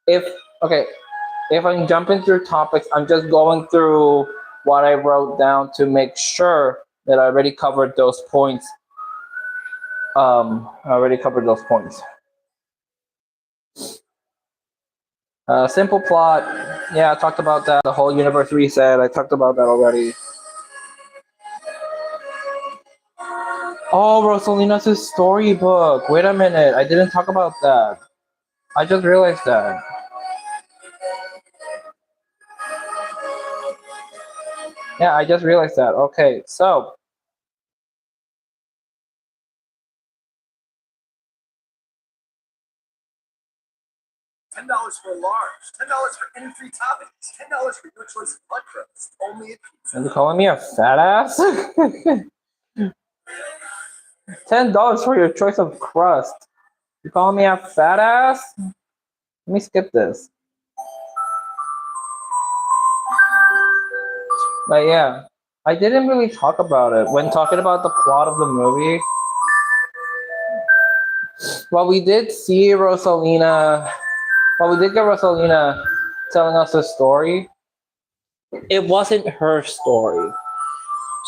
If I'm jumping through topics, I'm just going through what I wrote down to make sure that I already covered those points. I already covered those points. Simple plot. Yeah, I talked about that. The whole universe reset. I talked about that already. Oh, Rosalina's storybook. Wait a minute. I didn't talk about that. I just realized that. Yeah, I just realized that. Okay, so. $10 for a large, $10 for any free toppings, $10 for your choice of blood crust. Only at Are you calling me a fat ass? $10 for your choice of crust. You calling me a fat ass? Let me skip this. But yeah, I didn't really talk about it. When talking about the plot of the movie, Well, we did see Rosalina. Well, we did get Rosalina telling us a story. It wasn't her story.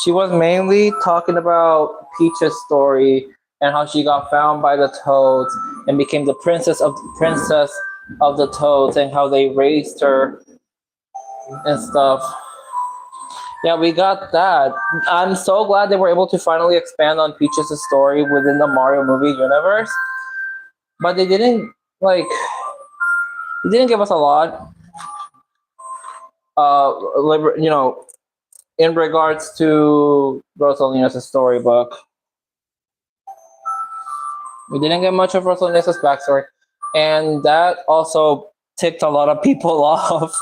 She was mainly talking about Peach's story and how she got found by the Toads and became the princess of the Toads and how they raised her and stuff. Yeah, we got that. I'm so glad they were able to finally expand on Peach's story within the Mario movie universe, but they didn't like. They didn't give us a lot. You know, in regards to Rosalina's storybook, we didn't get much of Rosalina's backstory, and that also ticked a lot of people off.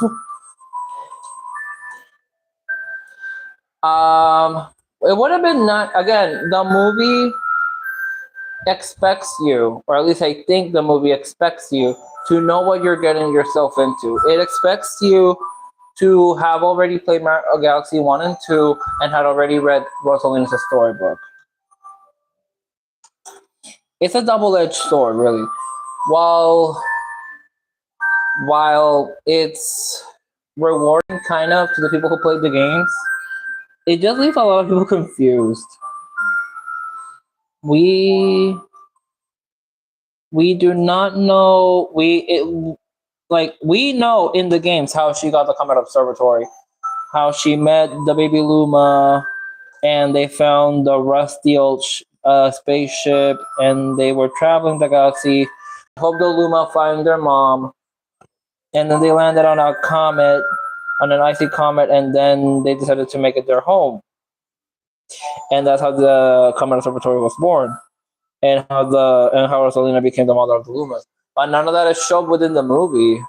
It would have been not again. The movie expects you, or at least I think the movie expects you to know what you're getting yourself into. It expects you to have already played Mario Galaxy 1 and 2 and had already read Rosalina's storybook. It's a double-edged sword, really. While it's rewarding kind of to the people who played the games, it just leaves a lot of people confused. We do not know we know in the games how she got the Comet Observatory, how she met the baby Luma, and they found the rusty old spaceship, and they were traveling the galaxy. Hope the Luma find their mom, and then they landed on a comet, on an icy comet, and then they decided to make it their home, and that's how the Comet Observatory was born, and how Rosalina became the mother of the Lumas. But none of that is shown within the movie.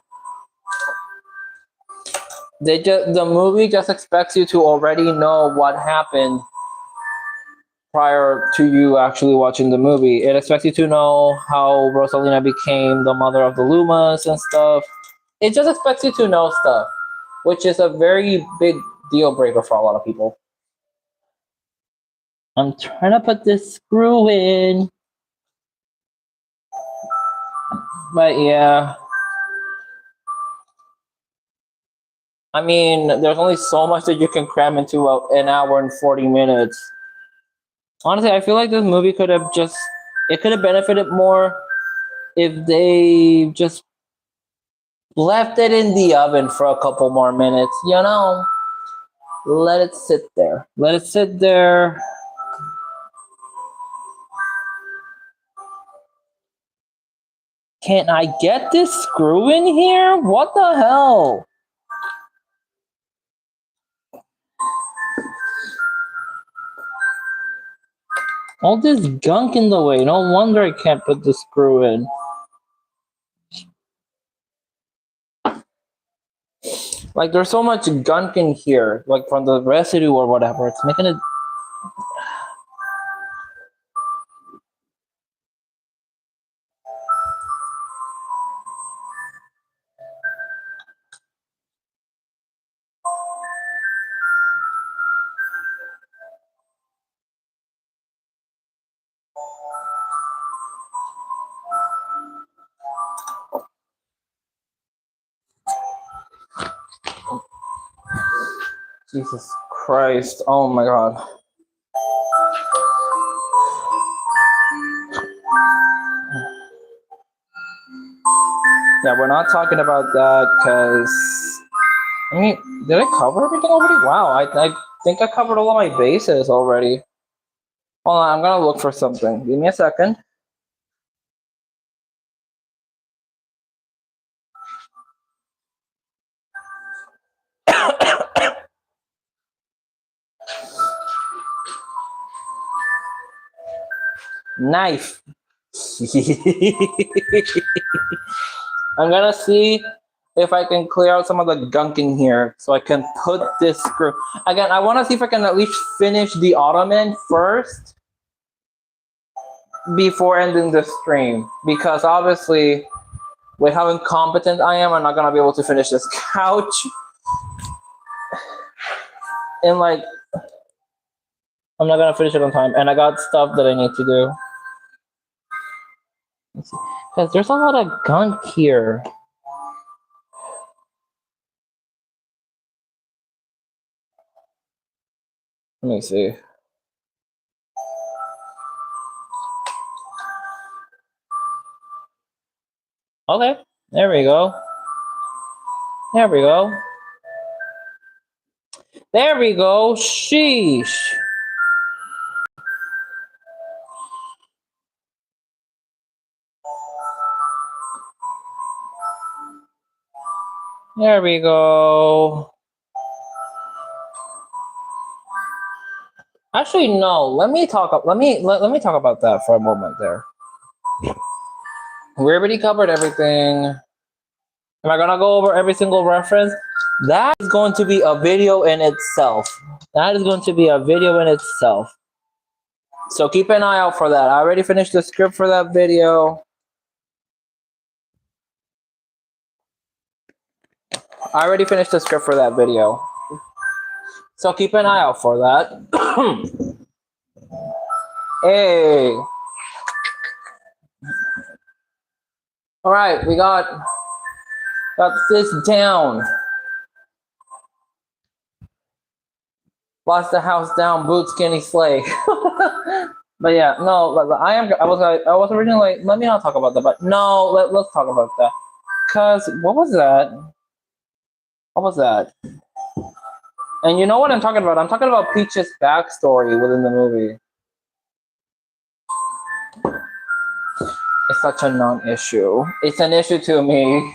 The movie just expects you to already know what happened prior to you actually watching the movie. It expects you to know how Rosalina became the mother of the Lumas and stuff. It just expects you to know stuff, which is a very big deal breaker for a lot of people. I'm trying to put this screw in. But yeah. I mean, there's only so much that you can cram into an hour and 40 minutes. Honestly, I feel like this movie could have benefited more if they just left it in the oven for a couple more minutes, let it sit there. Let it sit there. Can I get this screw in here? What the hell? All this gunk in the way. No wonder I can't put the screw in. Like, there's so much gunk in here, like from the residue or whatever. It's making it. Jesus Christ. Oh my god. Yeah, we're not talking about that because. I mean, did I cover everything already? Wow, I think I covered all of my bases already. Hold on, I'm gonna look for something. Give me a second. Knife. I'm gonna see if I can clear out some of the gunk in here so I can put this screw. Again, I want to see if I can at least finish the Ottoman first before ending the stream, because obviously with how incompetent I am, I'm not gonna be able to finish this couch and I'm not gonna finish it on time, and I got stuff that I need to do. Because there's a lot of gunk here. Let me see. Okay, there we go. There we go. There we go. Sheesh. There we go. Actually, no. Let me talk. Let me talk about that for a moment. There. We already covered everything. Am I gonna go over every single reference? That is going to be a video in itself. That is going to be a video in itself. So keep an eye out for that. I already finished the script for that video. I already finished the script for that video. So keep an eye out for that. Hey. All right, we got this down. Lost the house down, boot skinny slay. But yeah, no, I was originally like, let me not talk about that, but no, let's talk about that. Cause what was that? What was that? And you know what I'm talking about? I'm talking about Peach's backstory within the movie. It's such a non-issue. It's an issue to me.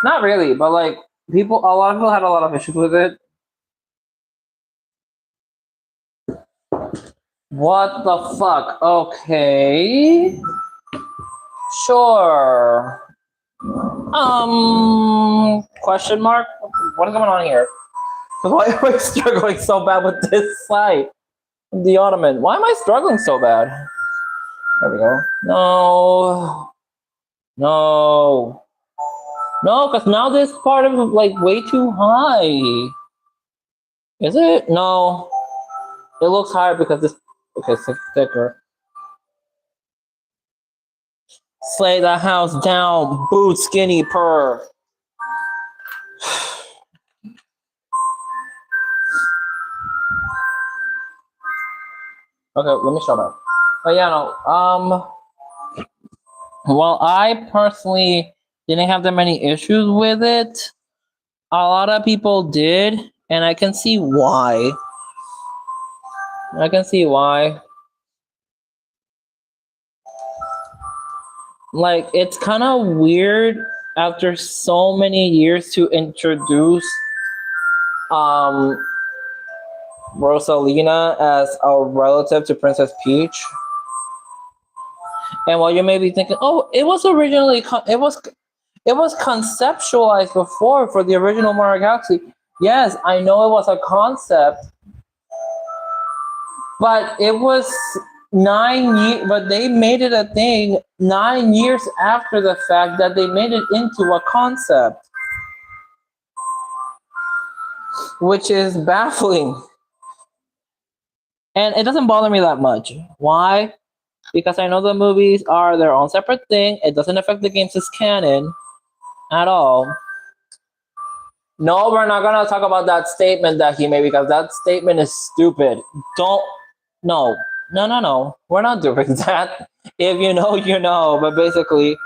Not really, but like a lot of people had a lot of issues with it. What the fuck? Okay. Sure. Question mark? What is going on here? Why am I struggling so bad with this site? The Ottoman. Why am I struggling so bad? There we go. No. No. No, because now this part of like way too high. Is it? No. It looks higher because this. Okay, it's thicker. Slay the house down, boot skinny purr. Okay, let me shut up. But yeah, no. Well, I personally didn't have that many issues with it. A lot of people did, and I can see why. I can see why. Like, it's kind of weird after so many years to introduce Rosalina as a relative to Princess Peach. And while you may be thinking, oh, it was originally it was conceptualized before for the original Mario Galaxy. Yes, I know it was a concept, but it was 9 years. But they made it a thing 9 years after the fact that they made it into a concept, which is baffling. And it doesn't bother me that much. Why? Because I know the movies are their own separate thing. It doesn't affect the games as canon at all. No, we're not gonna talk about that statement that he made because that statement is stupid. Don't. No. We're not doing that. If you know, you know. But basically,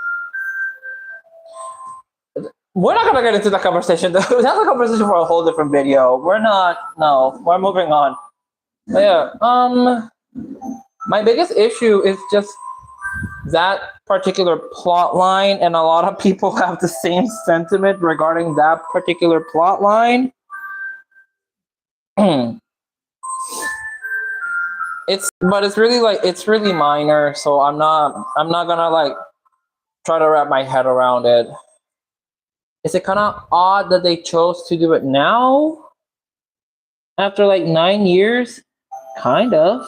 we're not gonna get into that conversation. That's a conversation for a whole different video. We're not. No, we're moving on. But yeah. My biggest issue is just that particular plot line, and a lot of people have the same sentiment regarding that particular plot line. It's really minor, so I'm not gonna like try to wrap my head around it. Is it kind of odd that they chose to do it now after like 9 years? Kind of.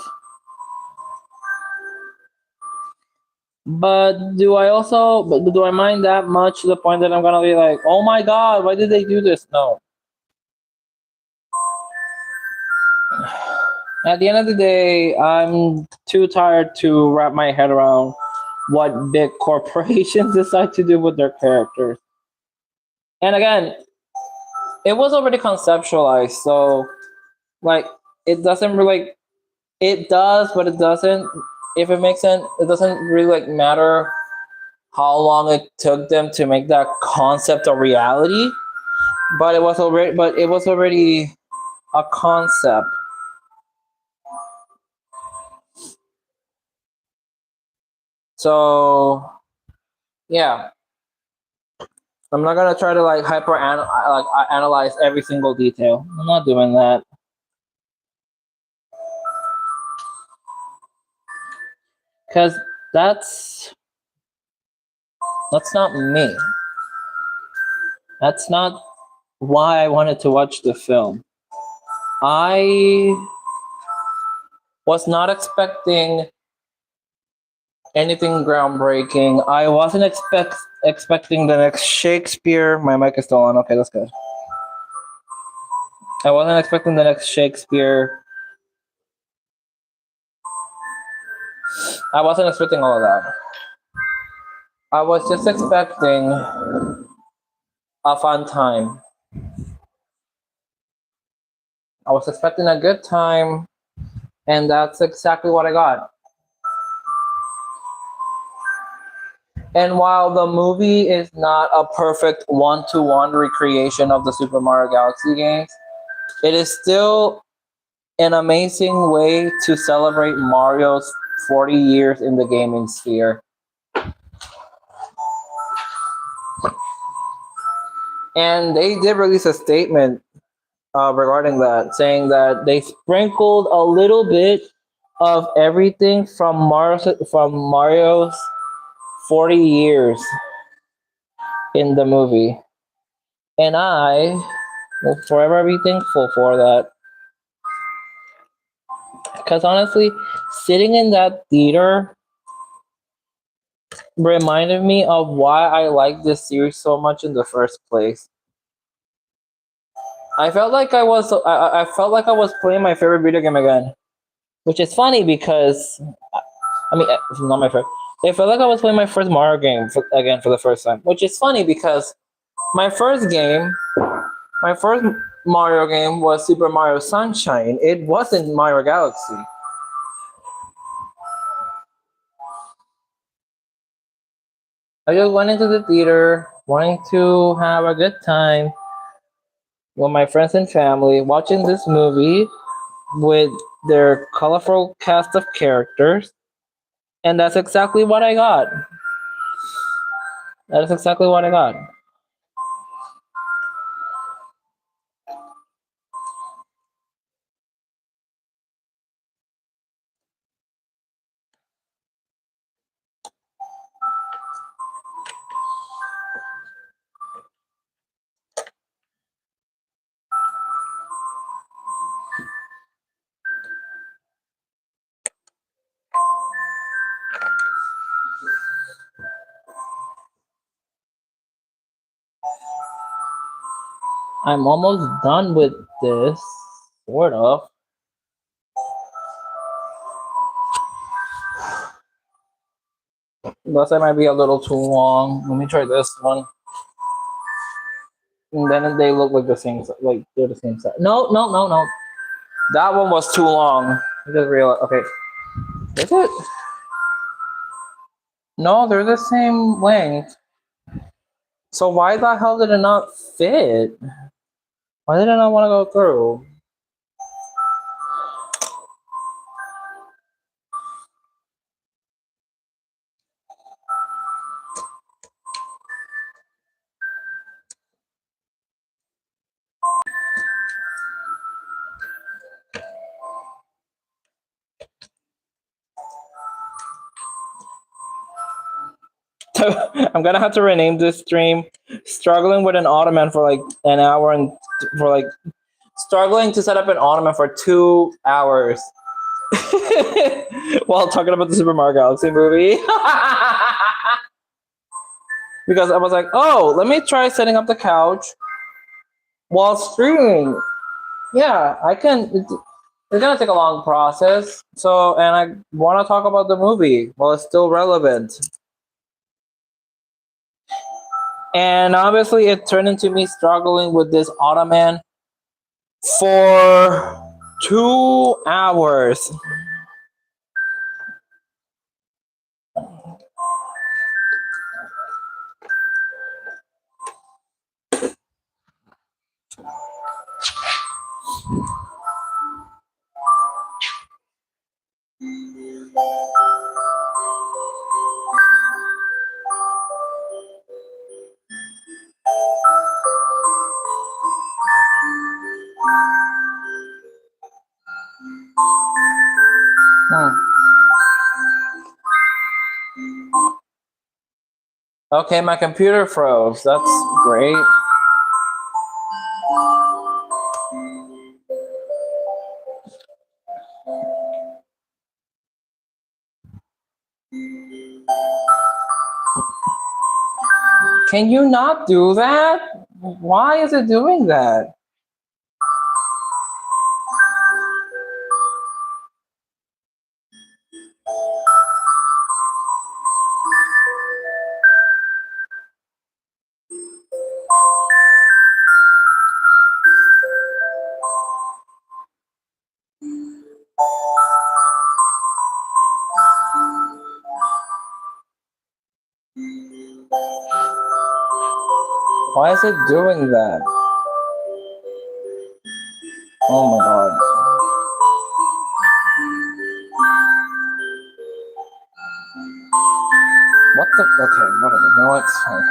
But do I mind that much to the point that I'm gonna be like, oh my god, why did they do this? No. At the end of the day, I'm too tired to wrap my head around what big corporations decide to do with their characters. And again, it was already conceptualized, so like it doesn't really, it does, but it doesn't. If it makes sense, it doesn't really like matter how long it took them to make that concept a reality. But it was already a concept. So yeah, I'm not gonna try to like analyze every single detail. I'm not doing that because that's that's not me. That's not why I wanted to watch the film. I was not expecting anything groundbreaking. I wasn't expecting the next Shakespeare. My mic is still on. Okay, that's good. I wasn't expecting the next Shakespeare. I wasn't expecting all of that. I was just expecting a fun time. I was expecting a good time, and that's exactly what I got. And while the movie is not a perfect one-to-one recreation of the Super Mario Galaxy games, it is still an amazing way to celebrate Mario's 40 years in the gaming sphere. And they did release a statement regarding that, saying that they sprinkled a little bit of everything from Mario's 40 years in the movie. And I will forever be thankful for that. Because honestly, sitting in that theater reminded me of why I like this series so much in the first place. I felt like I felt like I was playing my favorite video game again, which is funny because I mean it's not my favorite. It felt like I was playing my first Mario game again for the first time, which is funny because my first game, my first Mario game was Super Mario Sunshine. It wasn't Mario Galaxy. I just went into the theater wanting to have a good time with my friends and family, watching this movie with their colorful cast of characters, and that's exactly what I got. That is exactly what I got. I'm almost done with this, sort of. Plus, it might be a little too long. Let me try this one. And then they look like the same, like they're the same size. No, no, no, no. That one was too long. I just realized. Okay, is it? No, they're the same length. So why the hell did it not fit? Why did I not want to go through? I'm gonna have to rename this stream "Struggling with an Ottoman" for like an hour and for like struggling to set up an Ottoman for 2 hours while talking about the Super Mario Galaxy movie. Because I was like, oh, let me try setting up the couch while streaming. Yeah, I can. It's gonna take a long process. So, and I want to talk about the movie while it's still relevant. And obviously, it turned into me struggling with this Ottoman for 2 hours. Okay, my computer froze. That's great. Can you not do that? Why is it doing that? Why is it doing that? Oh my god. What the? Okay, whatever. No, it's fine.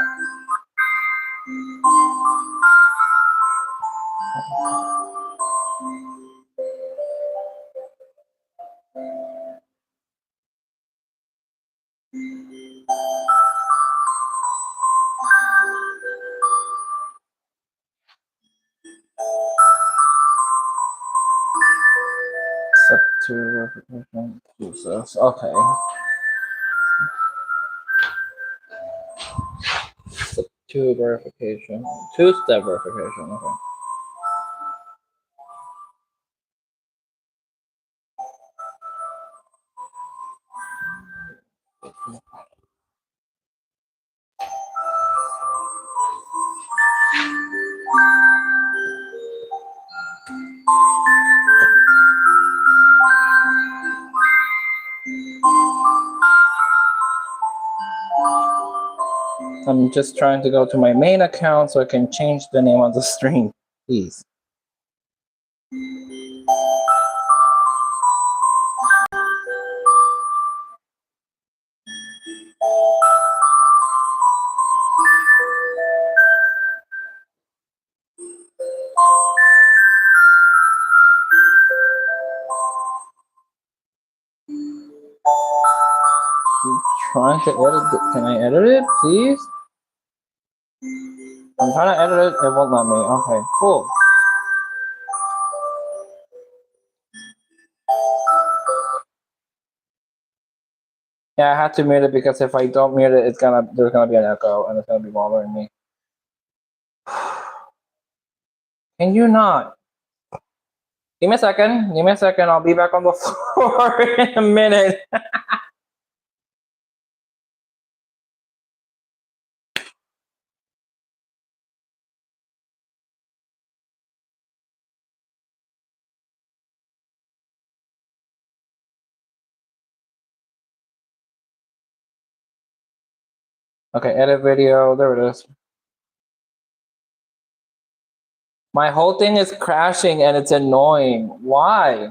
Step 2 verification. Jesus. Okay. Step 2 verification. 2-step verification. Okay. I'm just trying to go to my main account so I can change the name on the stream, please. I'm trying to edit it. Can I edit it, please? I'm trying to edit it. It won't let me. Okay, cool. Yeah, I had to mute it because if I don't mute it, there's gonna be an echo and it's gonna be bothering me. Can you not? Give me a second. Give me a second. I'll be back on the floor in a minute. Okay, edit video. There it is. My whole thing is crashing and it's annoying. Why?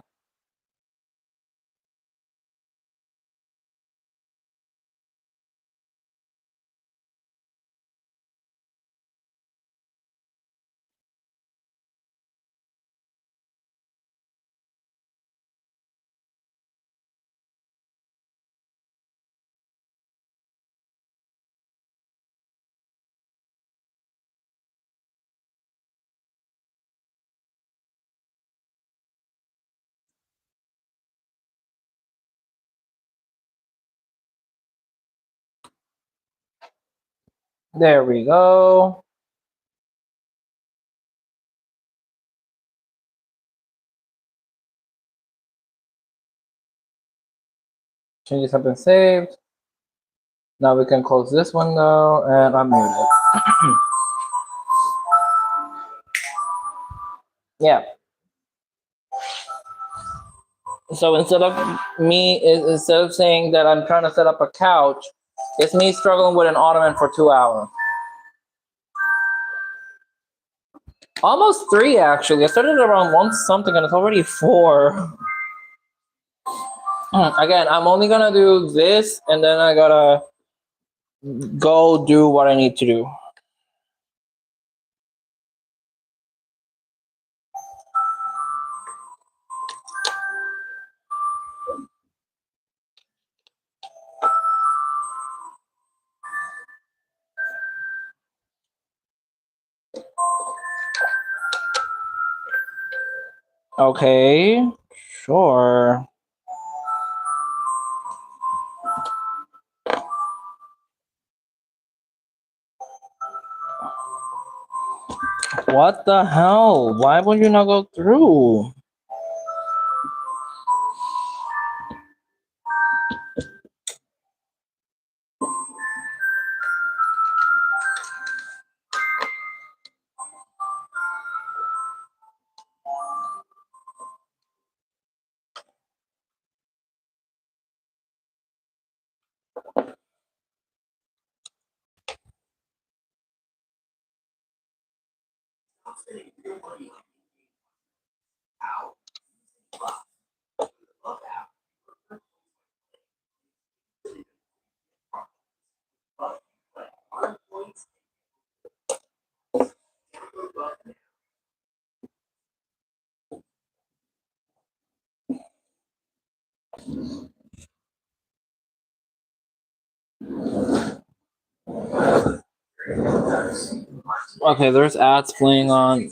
There we go. Changes have been saved. Now we can close this window and I'm muted. Yeah. So instead of saying that I'm trying to set up a couch, it's me struggling with an ottoman for 2 hours. Almost 3 actually. I started around 1 something and it's already 4. Again, I'm only gonna do this and then I gotta go do what I need to do. Okay, sure. What the hell? Why would you not go through? Okay, there's ads playing on.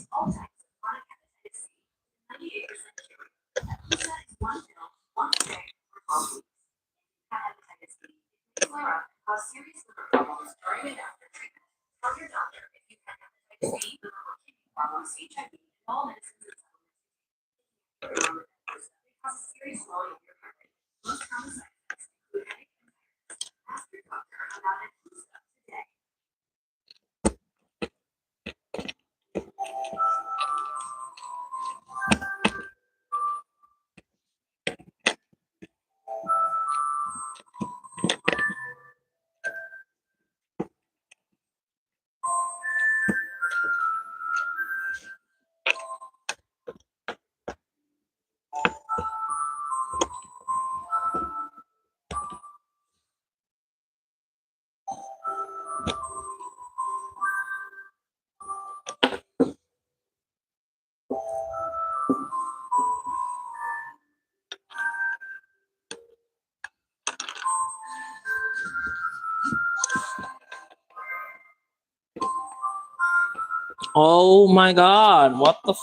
Oh my god, what the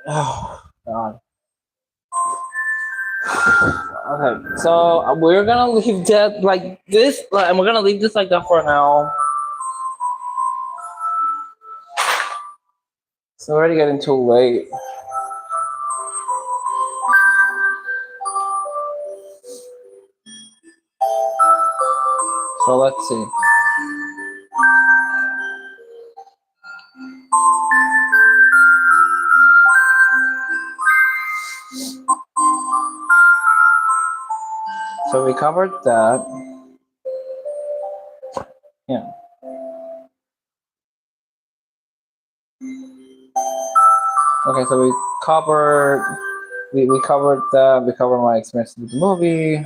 oh god. Okay, so we're gonna leave that like this, and we're gonna leave this like that for now. It's already getting too late. So let's see. so we covered that. Yeah. Okay, so we covered that. We covered my experience with the movie.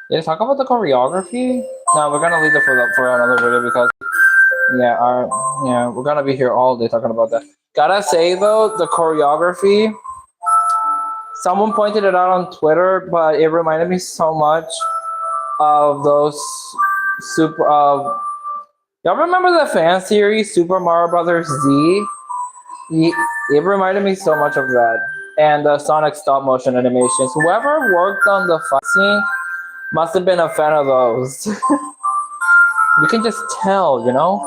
Yeah, talk about the choreography. No, we're gonna leave it for another video because we're gonna be here all day talking about that. Gotta say though, the choreography. Someone pointed it out on Twitter, but it reminded me so much of those super. Y'all remember the fan series Super Mario Brothers Z? It reminded me so much of that, and the Sonic stop motion animations. Whoever worked on the fight scene must have been a fan of those. You can just tell, you know?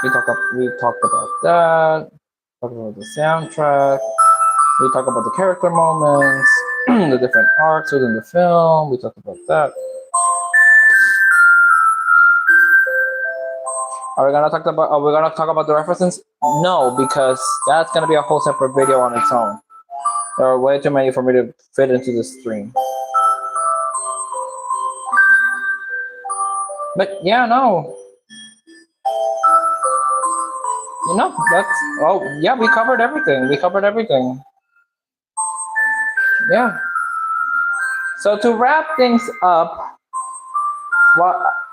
We talked about that. Talked about the soundtrack. We talked about the character moments, the different arcs within the film. We talked about that. Are we gonna talk about the references? No, because that's gonna be a whole separate video on its own. There are way too many for me to fit into this stream. But yeah, no. You know, we covered everything. Yeah. So to wrap things up,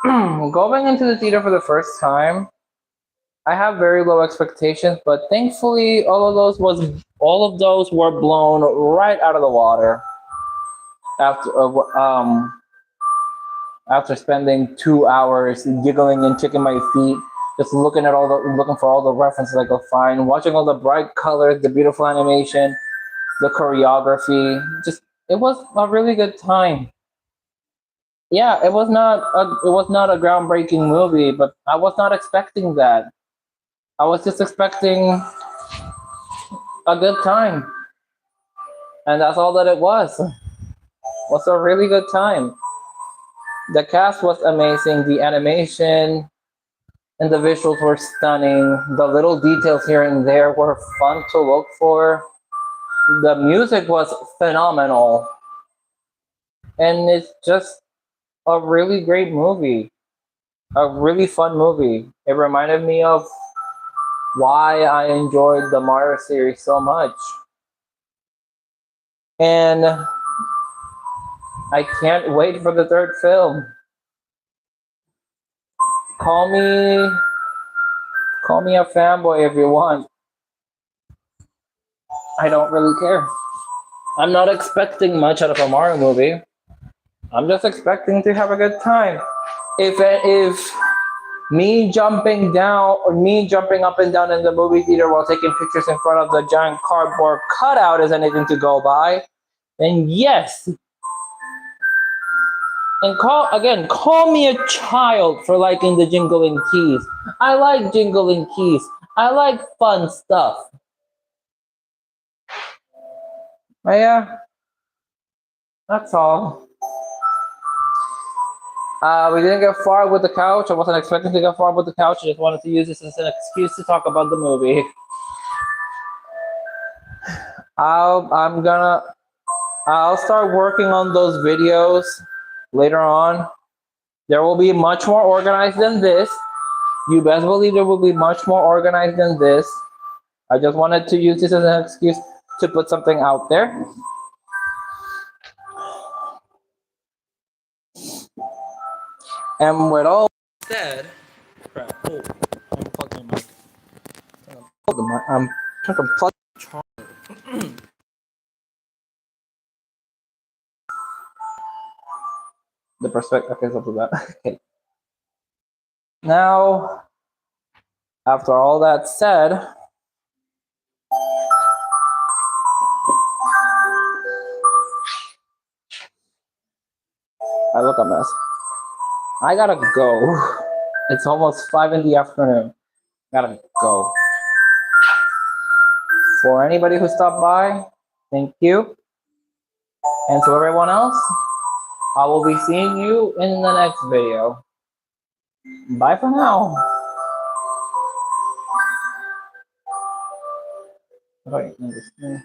going into the theater for the first time, I have very low expectations, but thankfully all of those were blown right out of the water after spending 2 hours giggling and kicking my feet, just looking for all the references I could find, watching all the bright colors, the beautiful animation, the choreography. It was a really good time. Yeah, it was not a groundbreaking movie, but I was not expecting that. I was just expecting a good time, and that's all that it was. Was a really good time. The cast was amazing. The animation and the visuals were stunning. The little details here and there were fun to look for. The music was phenomenal. And it's just a really great movie. A really fun movie. It reminded me of why I enjoyed the Mario series so much. And I can't wait for the third film. Call me a fanboy if you want. I don't really care. I'm not expecting much out of a Mario movie. I'm just expecting to have a good time. If me jumping up and down in the movie theater while taking pictures in front of the giant cardboard cutout is anything to go by, then yes. And call me a child for liking the jingling keys. I like jingling keys. I like fun stuff. But yeah, that's all. We didn't get far with the couch. I wasn't expecting to get far with the couch. I just wanted to use this as an excuse to talk about the movie. I'll start working on those videos later on. There will be much more organized than this. You best believe there will be much more organized than this. I just wanted to use this as an excuse to put something out there. And with all said, crap. Oh, unplugged my mic. I'm trying to plug the charger. The perspective. Okay, so do that. Okay. Now, after all that said, I look a mess. I gotta go. It's almost 5 in the afternoon. Gotta go. For anybody who stopped by, thank you. And to everyone else, I will be seeing you in the next video. Bye for now. Right, understand.